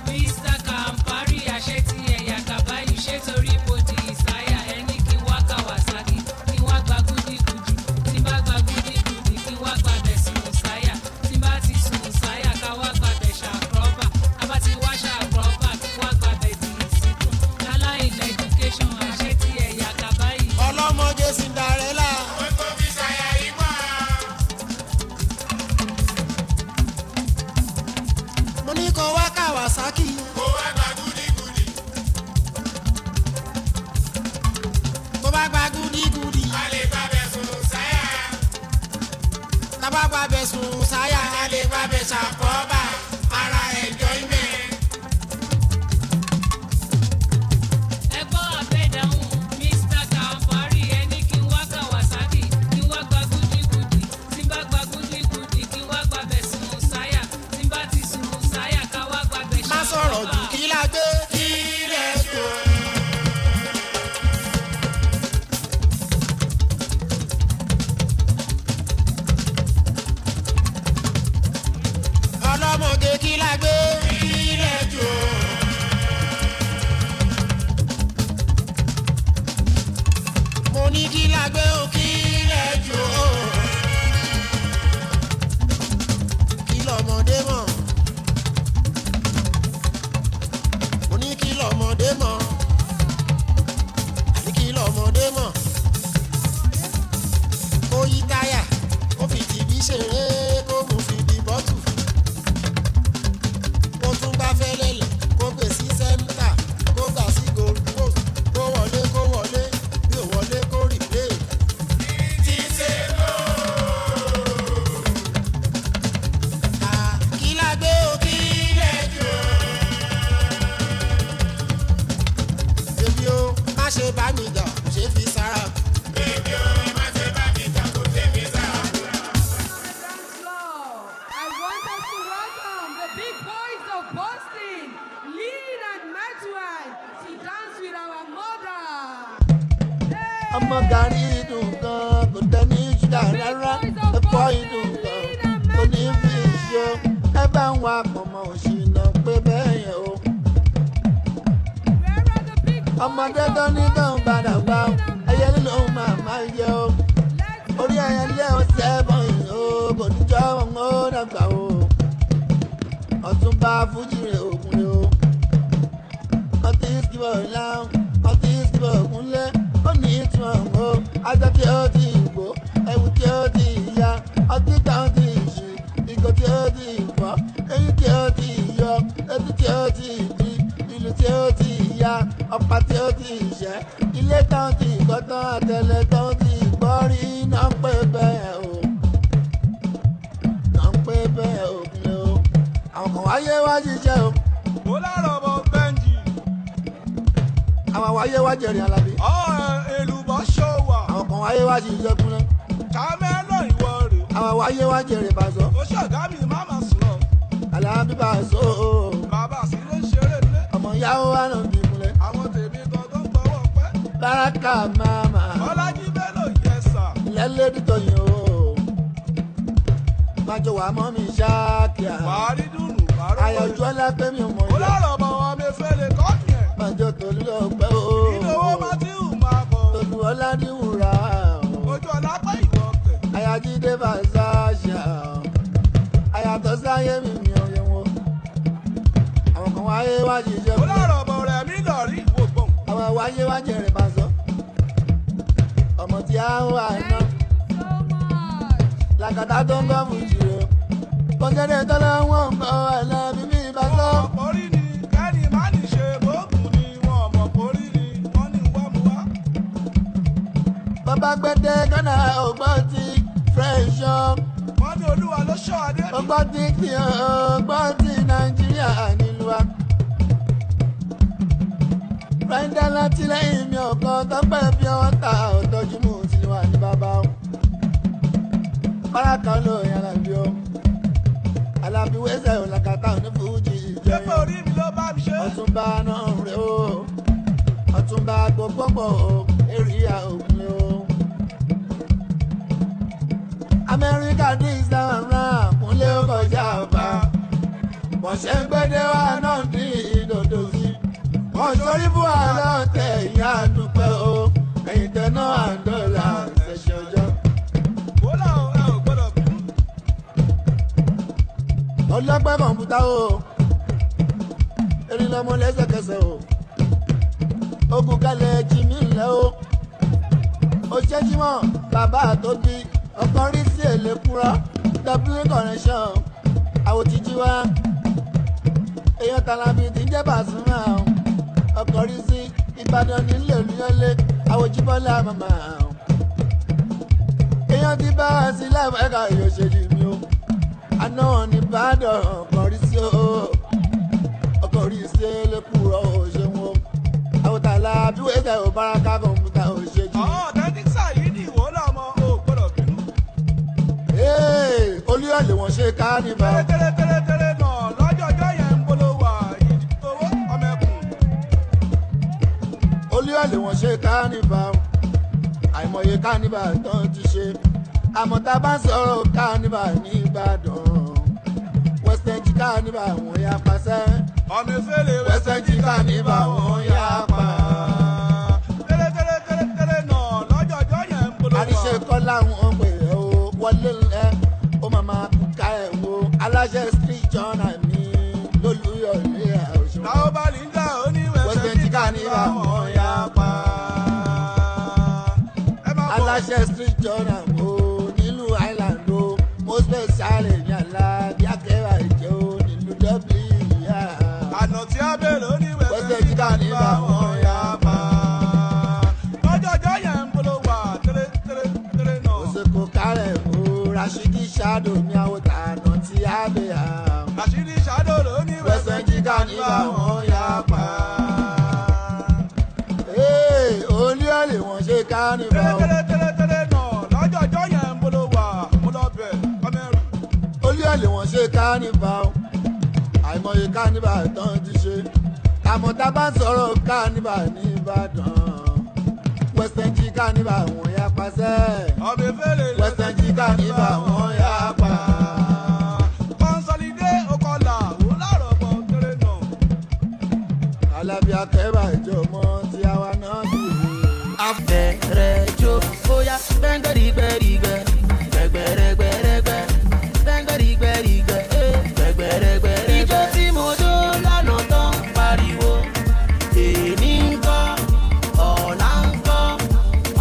Mr. Campari, àṣẹ tí ẹ̀yà kàbá yìí ṣe torí bòdì ìsáyà ẹni kí wá Kawasaki kí wá gba gúdígúdí tí bá gba gúdígúdí kí wá gba bẹ̀sùn ìsáyà tí bá ti sùn ìsáyà ká wá gba bẹ̀ ṣàkọ́bà abá ti wá ṣàkọ́bà kí wá gba bẹ̀ dì ìsìnkú láláìlẹ̀ education àṣẹ tí ẹ̀yà kàbá yìí. Ọlọ́mọge Cinderella. Ó tóbi ṣàyà ipò. Mo ní kó wá Kawasaki. Kó wá gba gúdígúdí. Tó bá gba gúdígúdí. A lè gbàgbẹ́ sùn sáyà. Tá bá gbàgbẹ́ sùn sáyà. A lè gbàgbẹ́ ṣàkóbá. Ara enjoyment. Ẹgbọ́n àbẹ̀dáhùn Mr. Campari ẹni kí wá Kawasaki kí wá gba gúdígúdí tí bá gba gúdígúdí kí wá gba bẹ̀ sùn sáyà tí bá ti sùn sáyà ká wá gba bẹ̀ Má sọ̀rọ̀ jù kí la gbé. Kí lẹ̀ tó. Ọlọ́mọge kí la gbé. Kí lẹ̀ tó. Mo ní kí la gbé o kí lẹ̀ tó. Kí lọ́mọdé mọ̀. Mo ní kí lọ́mọdé mọ̀. Àní kí lọ́mọdé mọ̀. Kó yí táyà, kó fi tìbí ṣeré, kó mú fi di bọ́tù. Kó tún gbá fẹ́lẹ́lẹ̀, kó gbé sí sẹ́ńtà, kó gbà sí gold post. Kó wọlé, bí ò wọlé kó rìplé. Ti ṣe lò. Kí la gbé o kí lẹ̀ jò. Bébí o, má ṣe bá mi jà, kò ṣe fi sára. Bébí o, má ṣe bá mi jà, kò ṣe fi sára. I want us to welcome the big boys of Boston, Lynn and Maxwell, to dance with our mother. Ọmọ gàrí dùn gan, kò tẹ́ ní ṣúgà rárá. Ẹ̀fọ́ ìdùn gan, kò ní fi ṣó. Ẹ bá ń wa pọ̀mọ́ òṣìnà pé bẹ́ẹ̀ yẹn o. ọmọdé tó ní tó ń padà gbà ó ẹyẹ lílo máa máa yẹ ó orí ẹyẹ lé ó sẹ́bọ̀n yìí ó kò ní jọ́ wọn ó dàgbà ó ọ̀túnba fújìrè ògùn lé ó ọtí ìsìnkú láwọn ọtí ìsìnkú ògùn lé ó ní ìtumọ̀ ó ajá tí ó ti gbó ẹ̀wù tí ó ti ya ọtí kan ti ṣe ìgò tí ó ti fọ́ eyín tí ó ti yọ etí tí ó ti di ìlú tí ó ti ya ọ̀pá tí ó ti ṣẹ́ ilé tán ti gbọ́ tán àtẹlẹ tán ti gbọ́ rí náà ń pè bẹ́ẹ̀ o náà ń pè bẹ́ẹ̀ o kúnlẹ̀ o àwọn kan wáyé wá jíjẹ́ o. ó lárọ̀ bọ̀ bẹ́ńjì. àwọn wáyé wá jẹ̀rìn alábí. èlùbọ́ ṣòwà. àwọn kan wáyé wá jíjẹ́ kúnlẹ̀. kàmẹ́lọ̀ ìwọ rè. àwọn wáyé wá jẹ̀rìn bàzọ́. ó ṣọ̀gá mi má mà sùn lọ. alábí bàzọ́ o. bàbá sí ló ń ṣeré lé. ọmọ yahoo wà náà bí kúnlẹ̀. àwọn tèmi gan tó ń gbọ́wọ́ pẹ́. báràkà máma. bọ́lájí bello yẹ sà. lẹ́lẹ́dì tó yìn o. májò wà mọ́ mi ṣáàkìá. bàárí dùnú bàárọ̀. àyànjú ọlá pé mi ò mọ̀ ó lárọ̀ bọ̀ wọn mi fẹ́ lè kọ́ yẹn. májò tòlú lọ pẹ́ o. ìnáwó matthew máa bọ̀. tòlú ọlá ní wúrà. ojú ọlá pẹ́ ìwọ tẹ̀. àyájídé fàṣàṣà. àyàtọ̀ sáyé mi mi ò yẹ wọn. àwọn kan wáyé wá jíjẹ. ó lárọ̀ bọ̀ rẹ̀ mí lọ rí ìwò gbọ̀n. àwọn wáyé wá jẹrìn bàzọ́. ọmọ tí a ń wà náà. làkàtà tó ń bọ̀ fún jìrò. bọ́sẹ̀dẹ̀ tọ́lá wọn ń bọ̀ ẹ̀lẹ́bí mi bàzọ́. orí ni kẹ́ni má ní ṣe bóògùn ni wọn mọ̀ orí ni wọ́n ní wá mú wá. bàbá gbẹ́dẹ́ gánà ọgbọ́n ti fresh up. wọ́n ní olúwa ló ṣọ́ adé. ọgbọ́n ti kí ọgbọ́n ti nàìjíríà nílùú wa. brenda látìlẹ́yìn mi ọ̀kan tọ́pẹ́ bí wọ́n ta ọ̀tọ́jú mú sí wa ní bàbá o. báràkà ló yan Alábí o. Alábí wẹ́sẹ̀ òlàkàtà ní fújì ìjẹun. pépè orí mi ló bá mi ṣe. ọ̀túnba náà rè o. ọ̀túnba gbogbogbò o. èrìà ògùn o. amẹ́ríkà this time round kúnlé ó kọjá ọba. wọ́n ṣe ń gbédé wa náà ní ìdòdò sí. wọ́n sọrí fún àlọ́ tẹ̀ ìyá àdúpẹ́ o. ẹ̀yìn tẹ̀ náà àdọ́là ṣẹ̀ṣẹ̀ ọjọ́. ó láwọn ẹ ò gbọ́dọ̀ bínú. ọlọ́pẹ́ kọ̀ǹpútà o. erin lọmọ lẹ́sẹ̀kẹsẹ̀ o. ogun kalẹ̀ jimmy ńlẹ̀ o. ó ṣe jímọ̀ bàbá tó bí ọkàn rí sí èlé kúrọ́ dublin connection àwòtíjí wa èèyàn Tàlàbí ti ń jẹ́ Pasuma ọkàn rí sí Ìbàdàn nílé olúyọlé àwòjíbọ́lá màmá èèyàn ti bá wa sí láìpẹ́ka ìyọ̀ṣẹ́jì mi o àná ní Ìbàdàn ọkàn rí sí o ọkàn rí sí èlé kúrọ́ òṣèwọ̀n àwòtàlà bí wẹ́sẹ̀ ò bára kọ̀ǹpútà òṣèjì. tẹ́tíksà yìí ni ìwọ lọ́mọ ò gbọ́dọ̀ bínú. olúyọ̀lé wọn ṣe kánífà. tẹ́lẹ̀tẹ́lẹ̀ náà lọ́jọ́jọ́ yẹn ń bolo wà ìdíkòwò ọmọ ẹkùn. olúyọ̀lé wọn ṣe kánífà. àìmọye kánífà tán ti ṣe. àmọ́ tá a bá sọ̀rọ̀ kánífà ní Ìbàdàn. western jí kánífà wọn yà pàṣẹ. ọmọ ìfẹ́lẹ̀ western jí kánífà wọn yà pa. tẹ́lẹ̀tẹ́lẹ̀ náà lọ́jọ́jọ́ yẹn ń bolo wà. àríṣe kọ́lá wọn pè é o wọlé ẹ̀ ó máa máa ká ẹ̀ wo aláṣẹ street journal mi lólùyọ̀lé àwòṣe. táwọn bá lè ń dá oníwẹ̀sẹ̀ jí kánífà wọn yà pa. aláṣẹ street journal o nílùú Island o mo special ní Alábí akẹ́wà ìjẹ́ o nílùú Dublin yá. àná tí a bèrè oníwẹ̀sẹ̀ jí kánífà wọn yà pa. lọ́jọ́jọ́ yẹn ń bolo wà tẹ́lẹ̀ náà. òṣèkò kárẹ̀ o Rashidi Shado ní àwòtà àná tí a bẹ̀ á. Rashidi Shado ló ní wẹ̀sẹ̀ jí kánífà wọn yà pa. olúyọ̀lé wọn ṣe kánífà o. tẹ́lẹ̀ náà lọ́jọ́jọ́ yẹn ń bolo wà mo lọ bẹ̀ ọmọ ẹrù. olúyọ̀lé wọn ṣe kánífà o. àìmọye kánífà tán ti ṣe. àmọ́ tá a bá sọ̀rọ̀ kánífà ní Ìbàdàn. western jí kánífà wọn yà pàṣẹ. ọmọ ìfẹ́lẹ̀ western jí kánífà wọn yà pa. consolidé okọlà ó lárọ̀ bọ̀ tẹ́lẹ̀ náà. Alábí akẹ́bà ìjọmọ́ tí a rejo, oh yeah, bang rigbe rigbe, regbe regbe regbe, bang rigbe rigbe, regbe regbe regbe. Ijó tí mo jó lánàá tán pariwo, èmi ń kọ́, ọ̀la ń kọ́,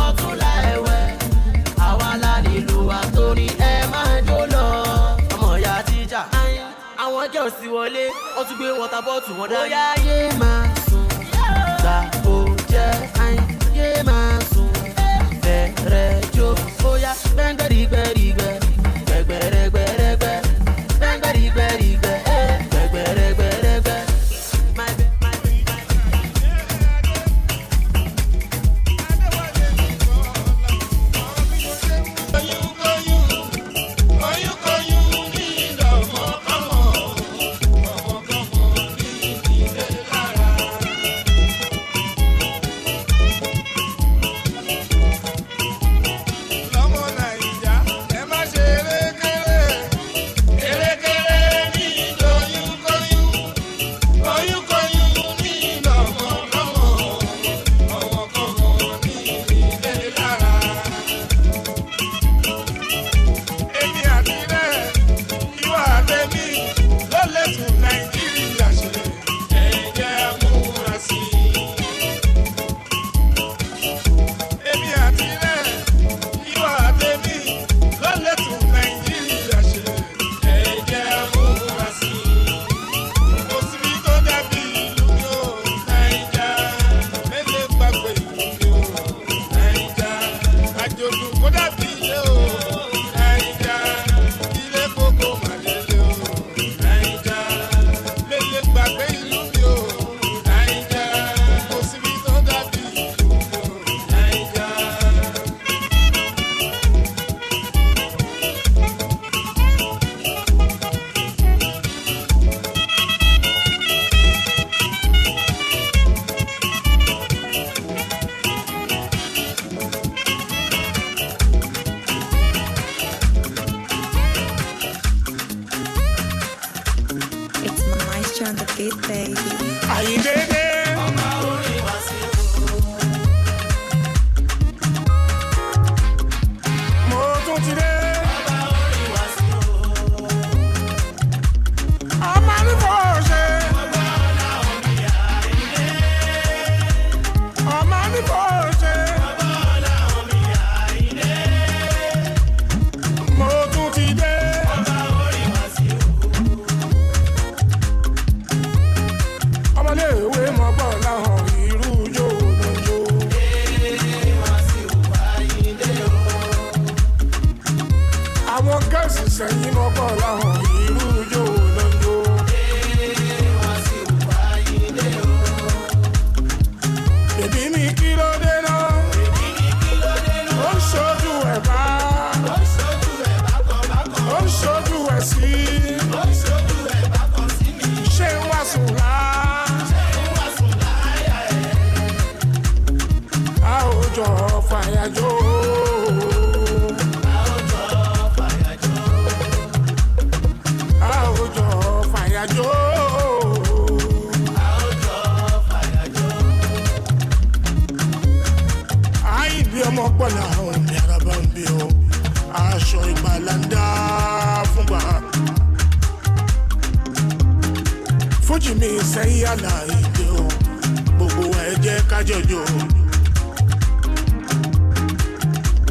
ọ̀túnla ẹ̀wẹ̀, àwa la nílùú wa torí ẹ máa jó lọ. Ọmọ ìyá tíjà, àwọn girls ti wọlé, wọ́n tún gbé water bottle wọn dání. Ó yá yé máa sùn, gbà ó jẹ́ yé máa sùn, bẹ̀rẹ̀ jó, ó yá gbẹ́ngbẹ́rìgbẹ́rìgbẹ́, gbẹ̀gbẹ̀rẹ̀gbẹ̀rẹ̀gbẹ́, gbẹ́ngbẹ́rìgbẹ́rìgbẹ́, gbẹ̀gbẹ̀rẹ̀gbẹ̀rẹ̀gbẹ́.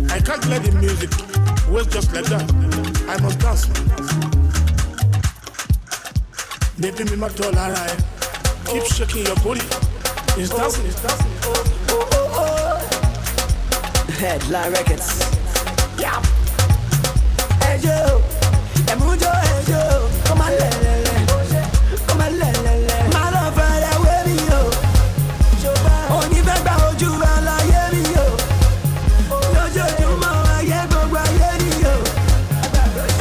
I can't let the music waste just like that. I must dance. Baby, me my doll, alright. Keep shaking your booty. It's dancing, it's dancing. Headline Records. Yeah. Hey yo, emujo, hey yo, come on, come on, my love, that way me yo. Only beg about you, I like me yo. No joke, you know I get go by yo.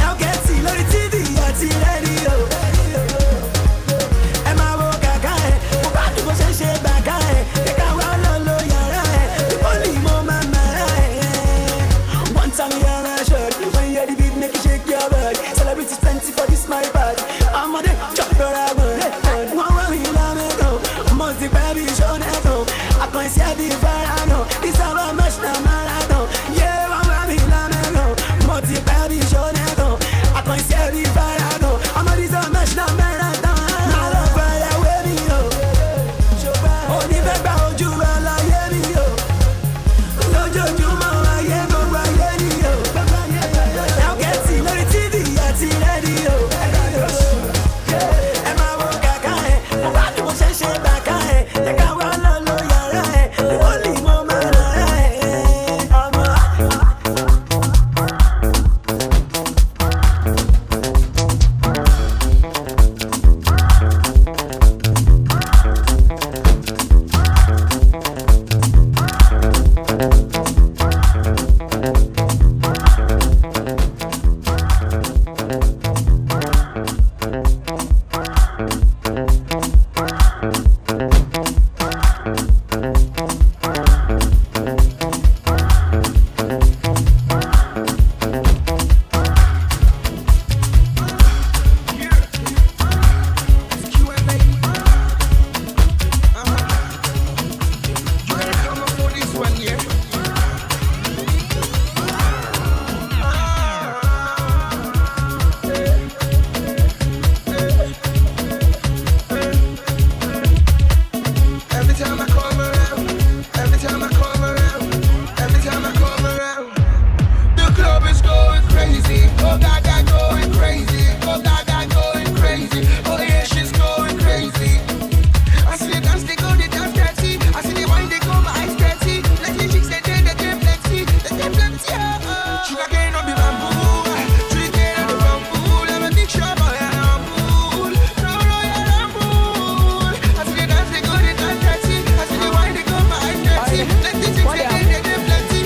Now get see the TV, I see radio. And my work I got, but you go say back I. Take a while, no yara. Only moment, one time you're a shirt. When you're the beat, make you shake your body. Celebrities plenty for this my body. Sugar cane no be bamboo. Tree cane no be bamboo. Let me think sure boy I'm cool. No, you're a fool. I see the dance, they go, they dance dirty. I see the wine, they go, my dirty. Let the things, they plenty. They plenty.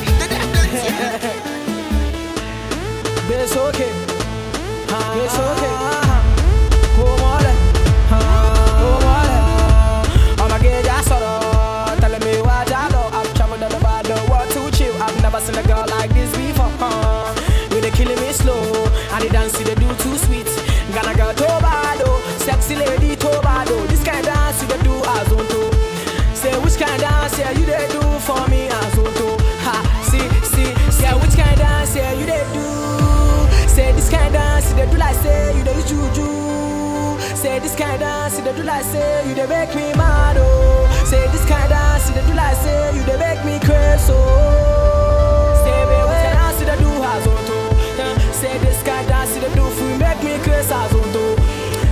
It's okay. It's okay. Come on. Come on. I'ma get that sort of telling me what I know. I've traveled all over the world to chill. I've never seen a girl like this before. You they killing me slow. And the dance they do too sweet. Gonna girl Tobado, sexy lady Tobado. This kind of dance you they do as on to. Say which kind of dance yeah you they do for me as on to. Ha, see, yeah which kind of dance yeah you they do. Say this kind of dance they do like say you they use juju. Say this kind of dance they do like say you they make me mad oh. Say this kind of dance they do like say you they make me crazy oh. Say baby what kind of dance they do as on to. Say this kind of dance they do for make me crazy as on to.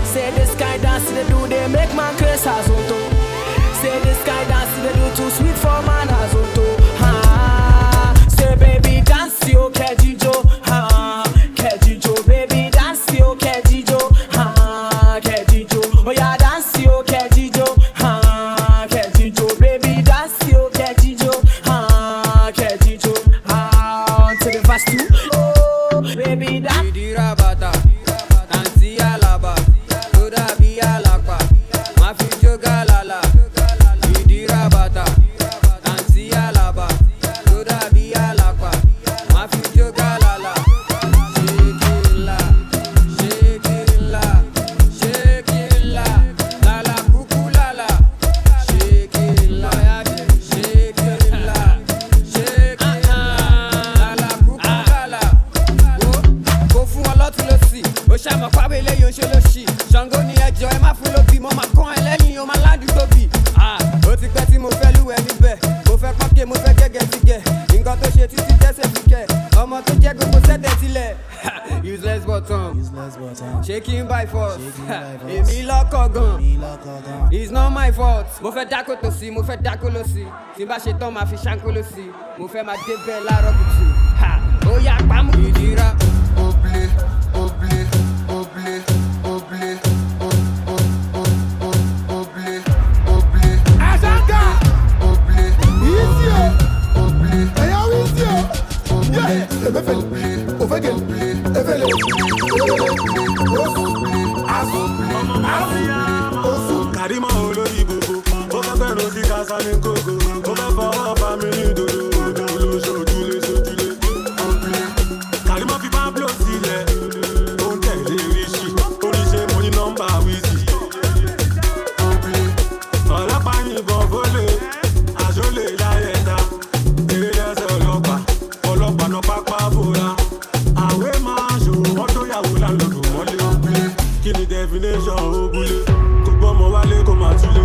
Say this kind of dance they do they make man crazy as on to. Say this kind of dance they do too sweet for man as on to. Say baby dance yo kejijo kejijo baby dance yo kejijo kejijo oh yeah dance yo kejijo kejijo baby dance yo kejijo kejijo to the verse 2 oh baby dance Idira bata dansi alaba toda bi alapa ma fi joga lala Idira bata dansi alaba toda bi alapa ma fi joga lala shake it la lala kuku lala shake it la lala kuku lala go fún wọn lọ́tún lọ́sì ó ṣàmọ̀ pàwé lẹ́yìn oṣù lọ́sì Ṣàngó ni ẹjọ́ ẹ má fún lóbi mo máa kàn ẹ́ lẹ́yìn o máa ládùúgbò bì ó ti pẹ́ tí mo fẹ́ lúwẹ̀ níbẹ̀ mo fẹ́ pọ́nkẹ́ mo fẹ́ gẹ́gẹ́ ti gẹ̀ nǹkan tó ṣe títí tẹ́sẹ̀ fi kẹ̀ ọmọ tó jẹ́ gbogbo sẹ́tẹ̀ sílẹ̀ useless button shaking by force èmi lọ́kọ̀ gan it's not my fault mo fẹ́ dákó tó sí mo fẹ́ dákó lọ sí tí n bá ṣe tán máa fi ṣáńkó lọ sí mo fẹ́ máa dé bẹ́ẹ̀ láàárọ̀ kùtù ó yá pamọ́ ìdíra. Azanga! Easy! Eya easy! Yeah! Efele, ofegele, efele, Karima olórí gbogbo, ó fẹ́ fẹ́ rodi kásá ní kókó, ó fẹ́ fọwọ́ bá mi ní dodo, odò ló sojúlé. Karima fi Pablo sílẹ̀, ó ń tẹ̀lé ríṣì, oríṣi mo ní nọ́mbà wíìsì. Ọlọ́pàá yìnbọn fólè, àṣọlé láyẹ̀dá, eré lẹ́sẹ̀ ọlọ́pàá náà pápá bóra. Àwẹ̀ máa ṣòwò wọ́n tó yàwó lálọ́dún mọ́lé. Kí ni definition ògúnlé? Kò gbọ́mọ wálé kó máa túlé.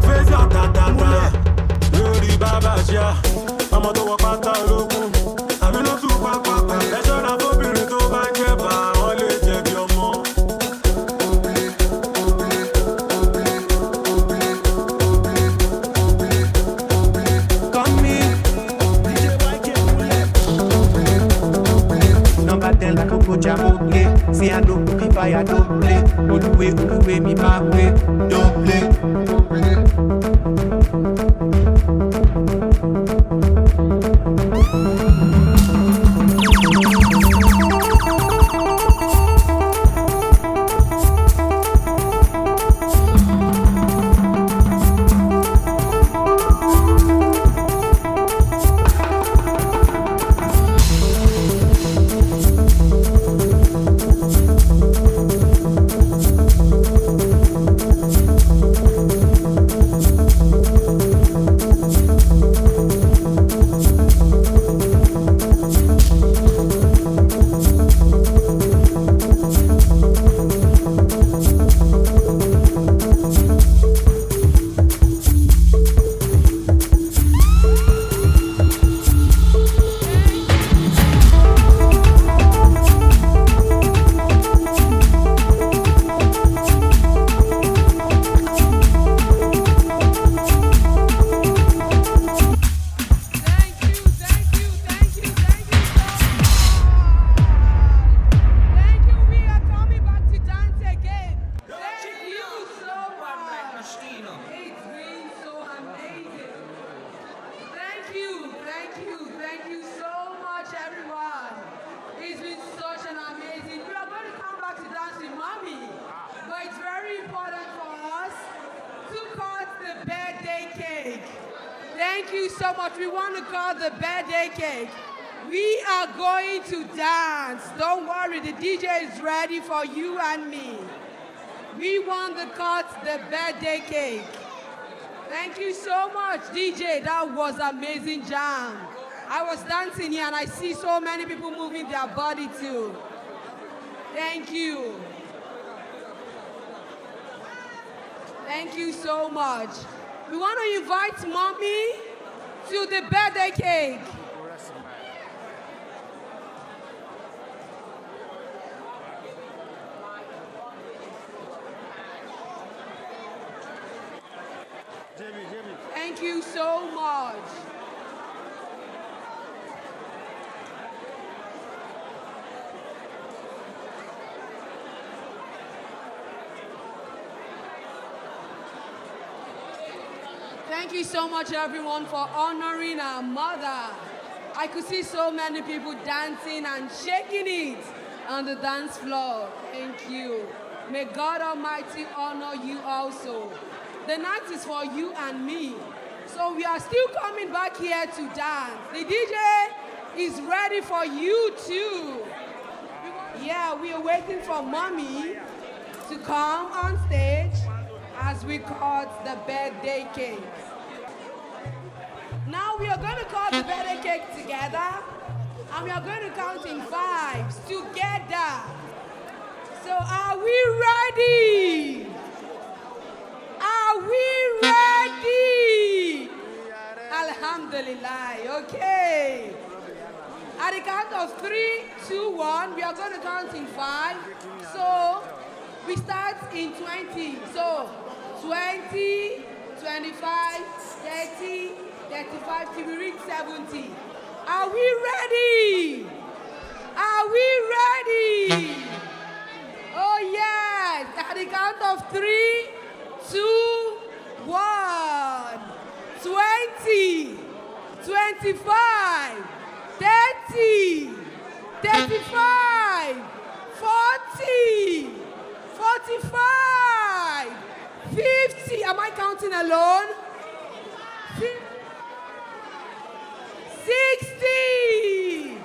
Fẹ́sì àtàtàtà lórí bàbá ṣíà. Ọmọ tó wọ pátá ológun, àbí ló tún pápá. Ẹ ṣọ́ra fóbìnrin tó bá jẹ́ bá wọn lè jẹ̀bi ọmọ. Like a coach, I'm okay. See, I don't play fire, don't play. Oluwe, me my way, don't play. Thank you so much. We want to cut the birthday cake. We are going to dance. Don't worry, the DJ is ready for you and me. We want to cut the birthday cake. Thank you so much, DJ. That was amazing jam. I was dancing here and I see so many people moving their body too. Thank you. Thank you so much. We want to invite Mommy to the birthday cake. Thank you so much. Thank you so much, everyone, for honoring our mother. I could see so many people dancing and shaking it on the dance floor. Thank you. May God Almighty honor you also. The night is for you and me. So we are still coming back here to dance. The DJ is ready for you too. Yeah, we are waiting for Mommy to come on stage as we cut the birthday cake. Now we are going to cut the birthday cake together, and we are going to count in 5 together. So are we ready? Are we ready? Alhamdulillah. Okay. At the count of 3, 2, 1, we are going to count in 5. So we start in 20. So 20, 25, 30, 35 till we reach 70. Are we ready? Are we ready? Oh yes. At the count of 3, 2, 1. 20, 25, 30, 35, 40, 45, 50. Am I counting alone? 60,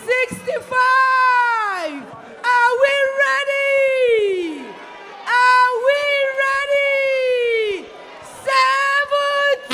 65. Are we ready? Are we ready? 70.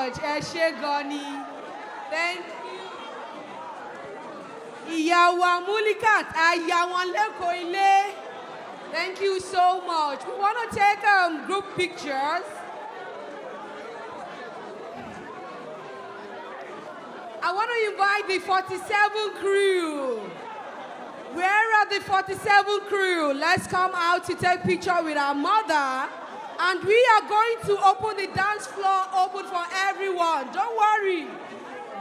much. Ẹ ṣé gan ni. Thank you. Alhaja Mulikat Ejide Oshodi. Thank you so much. We want to take group pictures. I want to invite the 47 crew. Where are the 47 crew? Let's come out to take picture with our mother. And we are going to open the dance floor open for everyone. Don't worry.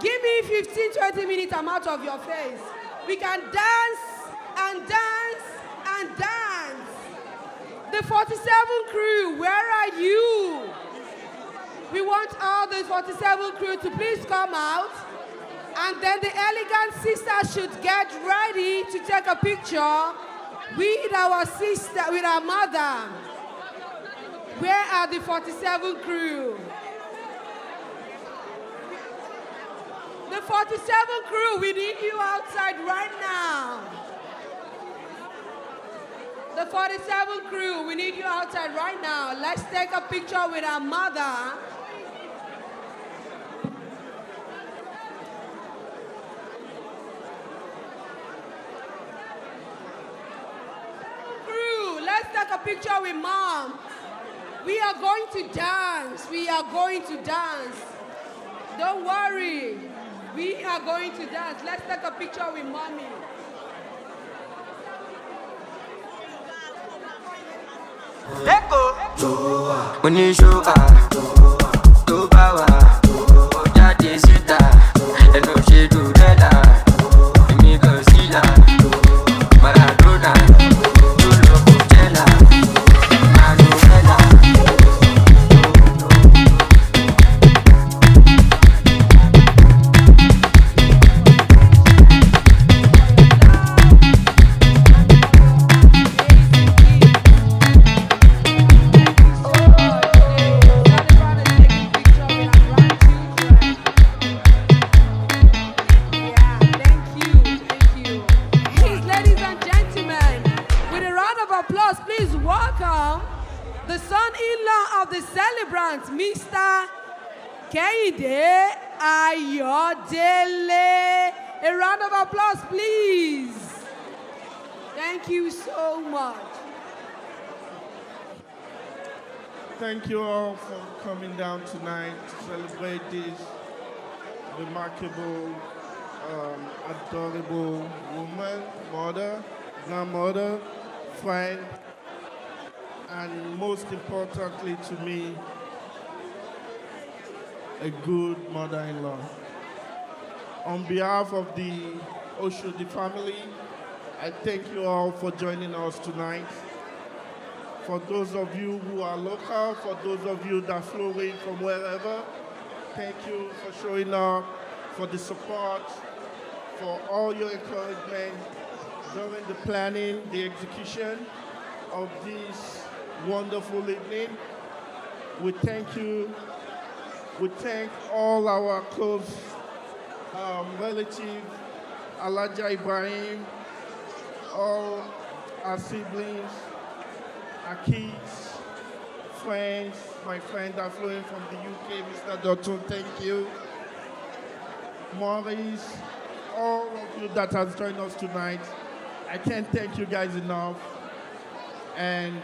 Give me 15, 20 minutes, I'm out of your face. We can dance and dance and dance. The 47 crew, where are you? We want all the 47 crew to please come out. And then the elegant sisters should get ready to take a picture with our sister, with our mother. Where are the 47 crew? The 47 crew, we need you outside right now. The 47 crew, we need you outside right now. Let's take a picture with our mother. Crew, let's take a picture with mom. We are going to dance. We are going to dance. Don't worry. We are going to dance. Let's take a picture with mommy. Oníṣòwò tó bá wà ó jáde síta ẹnu ṣe dùn dẹ́dà èmi kò sílà Maradona tó lọ kò jẹ́là Manuela. The son-in-law of the celebrant, Mr. Ejide Oshodi. A round of applause, please. Thank you so much. Thank you all for coming down tonight to celebrate this remarkable, adorable woman, mother, grandmother, friend, and most importantly to me, a good mother-in-law. On behalf of the Oshodi family, I thank you all for joining us tonight. For those of you who are local, for those of you that flew in from wherever, thank you for showing up, for the support, for all your encouragement during the planning, the execution of this wonderful evening. We thank you. We thank all our close relatives, Alhaja Ibrahim, all our siblings, our kids, friends, my friend that flew in from the UK, Mr. Dotun, thank you. Maurice, all of you that has joined us tonight. I can't thank you guys enough. And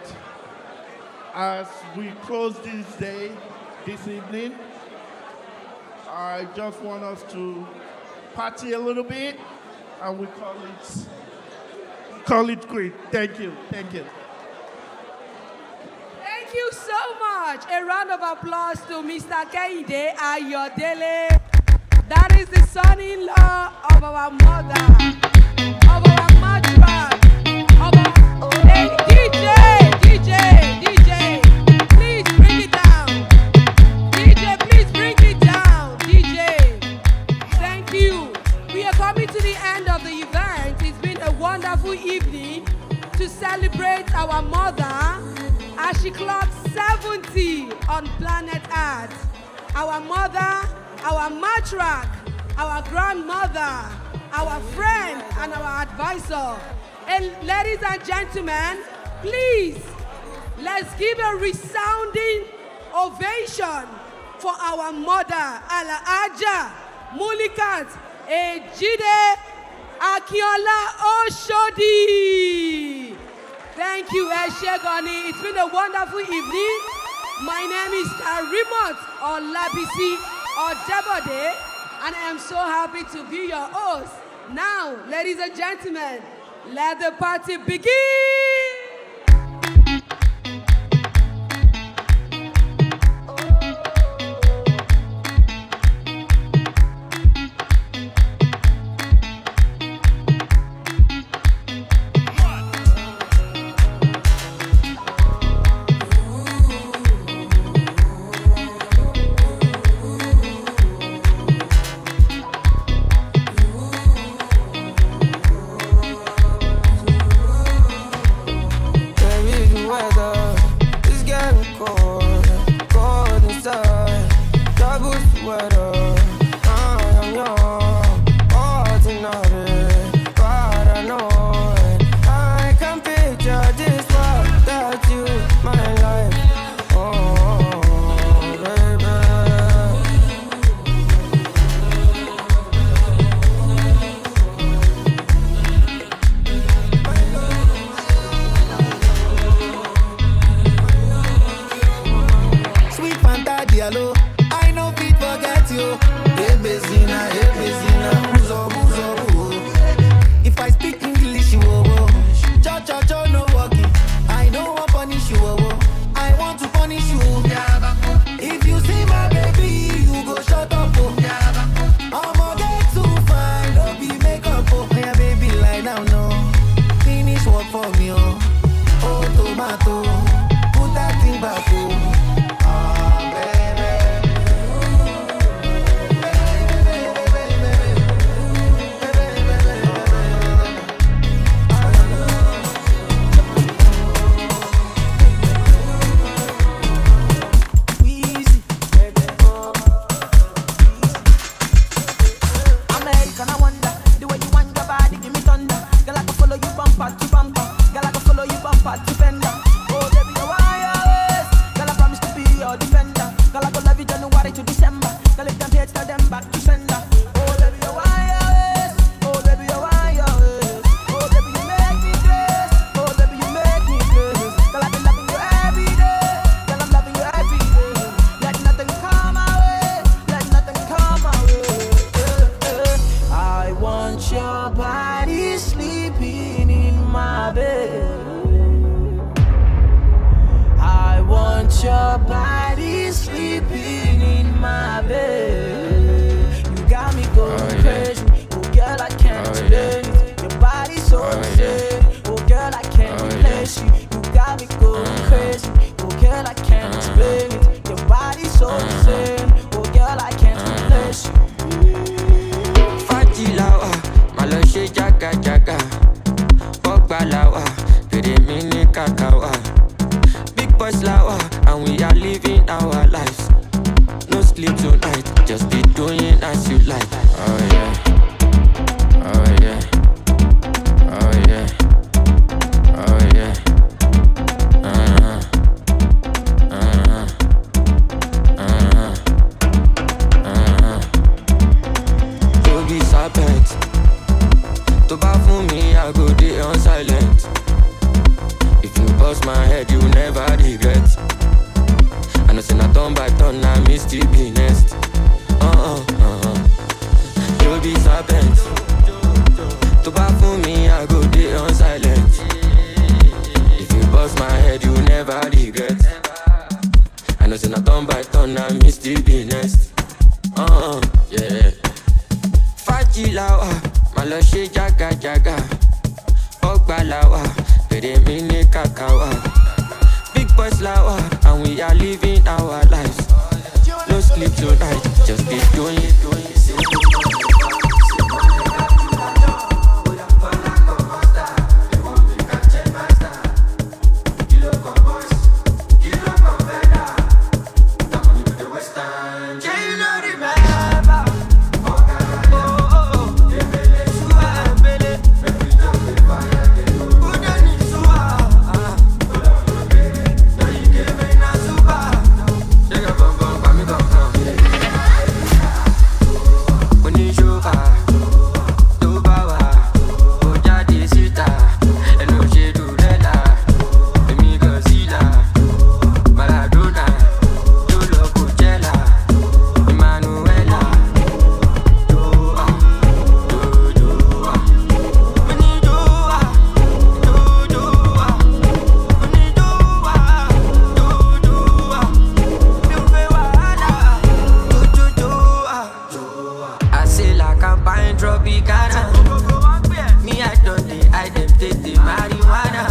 as we close this day, this evening, I just want us to party a little bit, and we call it quit. Thank you. Thank you. Thank you so much. A round of applause to Mr. Ejide Oshodi. That is the son-in-law of our mother, of our matriarch, of our DJ, please bring it down. DJ, please bring it down. DJ, thank you. We are coming to the end of the event. It's been a wonderful evening to celebrate our mother as she clocked 70 on planet Earth. Our mother, our matriarch, our grandmother, our friend, and our advisor. And ladies and gentlemen, please, let's give a resounding ovation for our mother, Alhaja Mulikat Ejide Oshodi. Thank you, Eshegoni. It's been a wonderful evening. My name is Karimot Olabisi Odebode, and I am so happy to be your host. Now, ladies and gentlemen, let the party begin. I know fit forget you. Hey Bezina, buzo, buzo, buzo. If I speak English, you oh, cha cha cha no walking. I don't want punish you oh, I want to punish you. If you see my baby, you go shut up oh. I'ma get too fine, don't be makeup oh. Yeah baby, lie down no. Finish work for me oh. Oh tomato, put that thing back oh. Your body sleeping in my bed. You got me going crazy. Oh girl, I can't explain it. Your body's so insane. Oh girl, I can't replace you. You got me going crazy. Oh girl, I can't explain it. Your body's so insane. Oh girl, I can't replace you. Fatilawa, malo she jaga jaga. Ogbalawa, pere mini kakawa. Big boys lawa. And we are living our lives. No sleep tonight, just be doing as you like. Oh yeah, oh yeah, oh yeah, oh yeah. To be serpent, to buy for me, I go day on silent. If you bust my head, you never regret. I know say na turn by turn, I miss the be next. You be serpent. To buy for me, I go day on silent. If you bust my head, you never regret. I know say na turn by turn, I miss the be next. Yeah. Fajilawa, malo she jaga jaga. Ogbalawa, pere mini kakawa. Big boys lawa, and we are living our lives. No sleep tonight, just be doing it. Tropicana. Me, I don't I them take the marijuana.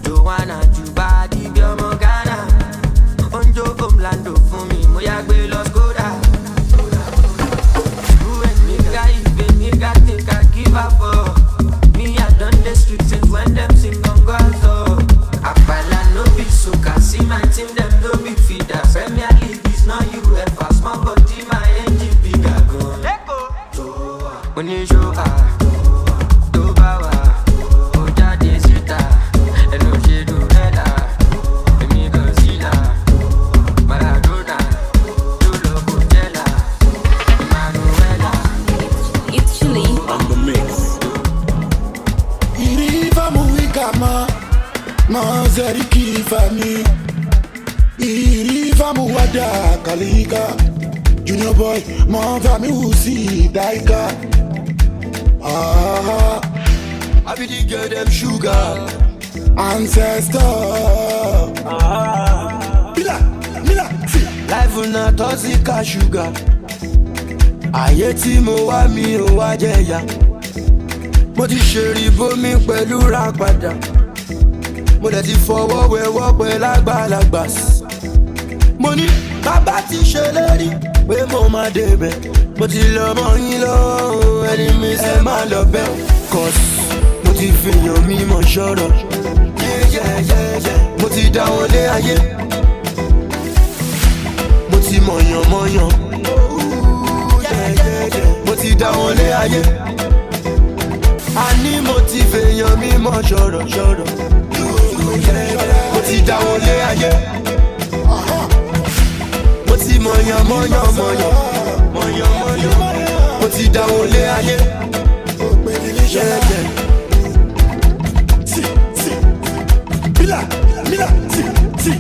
Joanna, Juba, di Biomogana. Onjo Comlando for me, Moyagbe Los Goda. You and me, guy, nigga, think I give up. Me, I done the streets and when them sing on Gazo. Apala no be soca, see my team, them no be feeder. Premier League is not UEFA, small body, my engine bigger gun. When you show Mazariki fami, iriva muwada kalika. Junior boy, mon fami usi daika. I be the girl them sugar, ancestor. Mila, see. Life will not toxic as sugar. Ayé tí mo wá mi ò wá jẹ̀yà. Mo ti ṣèrí bómi pẹ̀lú ra padà. Mo dẹ̀ ti fọwọ́ wẹ̀wọ́ pẹ̀lú àgbàlagbà. Mo ní bàbá ti ṣèlérí pé mo máa débẹ̀. Mo ti lọ mọ́ yín lọ́wọ́ ẹni mi ṣe máa lọ bẹ̀. Cause mo ti fèèyàn mímọ̀ ṣọ́rọ̀. Mo ti dá wọn lé ayé. Mo ti mọ̀yàn. Mo ti dá wọn lé ayé. Àní mo ti fèèyàn mímọ̀ ṣọ́rọ̀. Mo ti dá wọn lé ayé. Mo ti mọ̀yàn. Mo ti dá wọn lé ayé. Mila, see.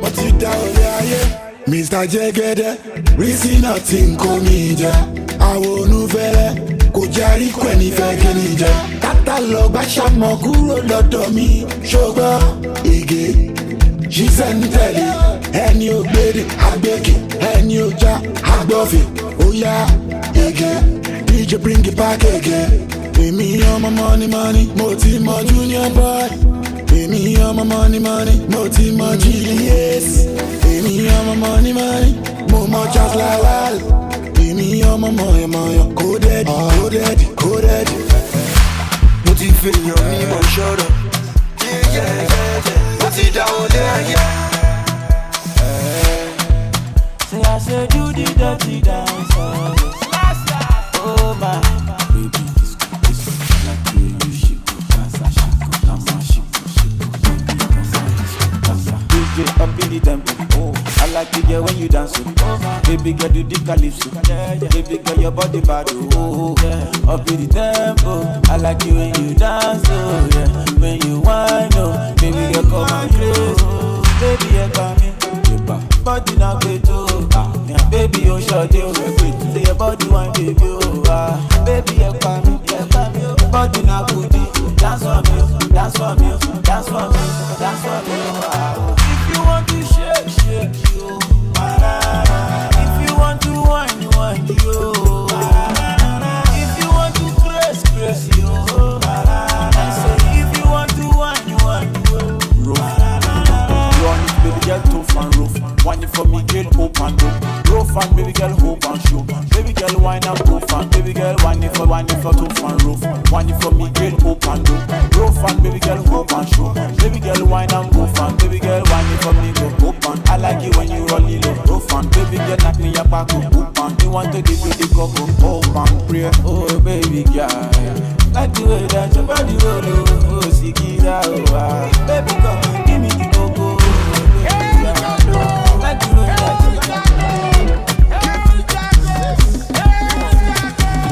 Mo ti dá wọn lé ayé. Mr. Jegede, rísí náà ti ń kó mi jẹ. Àwọn onúfẹ́rẹ́ kò járí kò ní fẹ́ kí ni jẹ. Kátà gbà ṣàmọ̀ kúrò lọ́dọ̀ mi. Ṣùgbọ́n ìgè ṣiṣẹ́ ń tẹ̀lé. Ẹni ò gbére àgbèkè, ẹni ò já àgbọ̀fẹ̀. Ó yá ìgè, DJ bring it back again. Èmi ọmọ money, mo ti mọ junior boy. Èmi ọmọ money, mo ti mọ Julius. Èmi ọmọ money, mo mọ Charles Lawal. Èmi ọmọ mọ̀yàn, kó dẹ́dì. Mo ti fèèyàn mímọ̀ ṣọ́rọ̀. Mo ti dá wọn lé ayé. Say I said you the dirty dance. Oh my baby, this like you shake DJ up in the tempo. Oh, I like it yeah, when you dance. Oh, baby girl do the calypso. Baby girl your body bad. Oh, yeah. Up in the tempo. I like it when you dance. Oh, yeah. When you whine. Oh, baby girl come and crazy. Baby yeah, come in. Body now go to. Baby you short you. Say your body wine baby. Oh, baby yeah, come in. Body now go to. Dance for me. Dance for me. Dance for me. Dance for me. If you want to shake you. If you want to whine you. If you want to press you. I say if you want to whine you. Run it, baby girl, tough and rough. Whine it for me, girl, hope and rope. Rough and baby girl, hope and show. Baby girl, whine and tough and baby girl, whine it for tough and rough. Whine it for me, girl, hope and rope. Rough and baby girl, hope and show. Baby girl, whine and tough and baby girl, whine it for me, girl, hope and. I like it when you roll it up, rough and baby girl, knock me up back up, hope and. You want to give you the cup of hope and pray. Oh baby girl, like the way that your body roll. Oh, sick it out, baby come give me the cocoa. Like the way that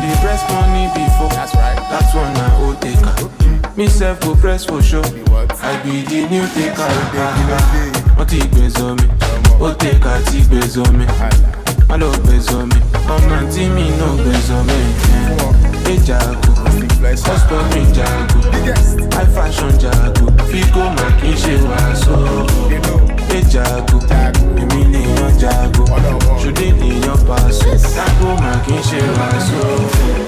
you press money before. That's right. That's one I owe taker. Me self go press for sure. I be the new taker. What he pays on me? What take a tea pays on me? I love pays on me. I'm not me no pays on me. Hey Jago, husband me Jago. I fashion Jago. Figo making she was so. Hey Jago, me need your Jago. Should they need your pass? Jago making she was so.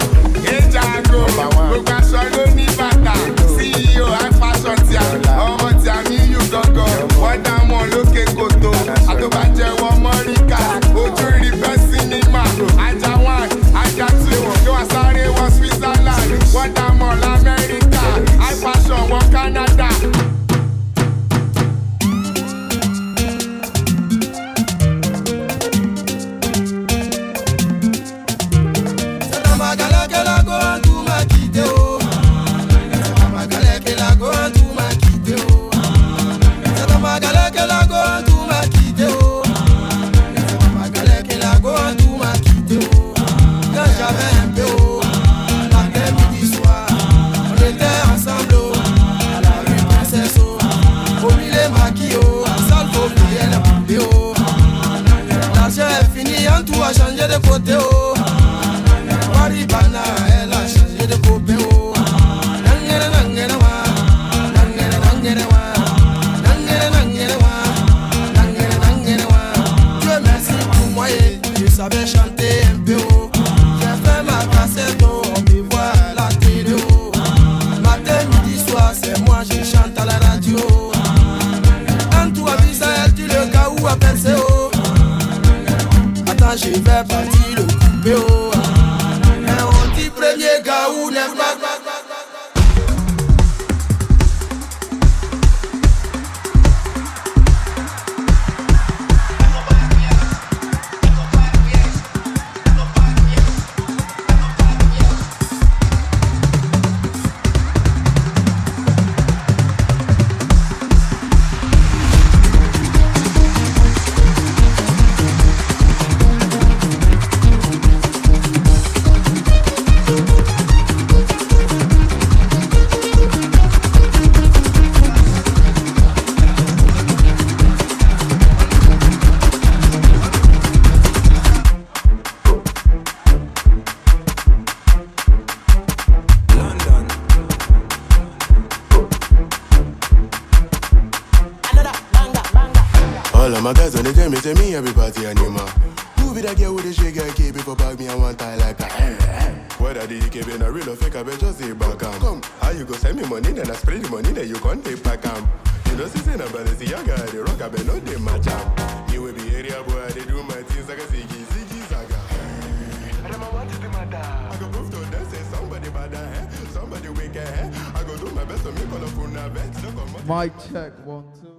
côté, oh. Maribana, elle a changé de copain, oh. Nangere, nangere, wa. Nangere, nangere, wa. Nangere, nangere, wa. Nangere, nangere, wa. Dieu merci pour moi, je savais chanter un peu, oh. J'ai fait ma cassette, oh. On me voit à la télé, oh. Matin, midi, soir, c'est moi, je chante à la radio. Quand tu as vu ça, elle dit le gars où appelle c'est, oh. Attends, je vais partir le couper, oh. Et on dit premier gars où lève la All of my guys on the jam, they say me everybody animal. Who be that girl with the shake and keep it for bag me and one tie like that? Whether the keep in a real or fake, I bet just say back am. Come, how you go send me money, then I spray the money, then you can't take back am. You know, see, say, but it's the young guy, the rock, I bet no they match am. You will be area boy, they do my things like a ziggy saga. What is the matter? I go prove to them, say somebody bad, somebody wicked, I go do my best to make all of you nervous. Mic check, 1, 2.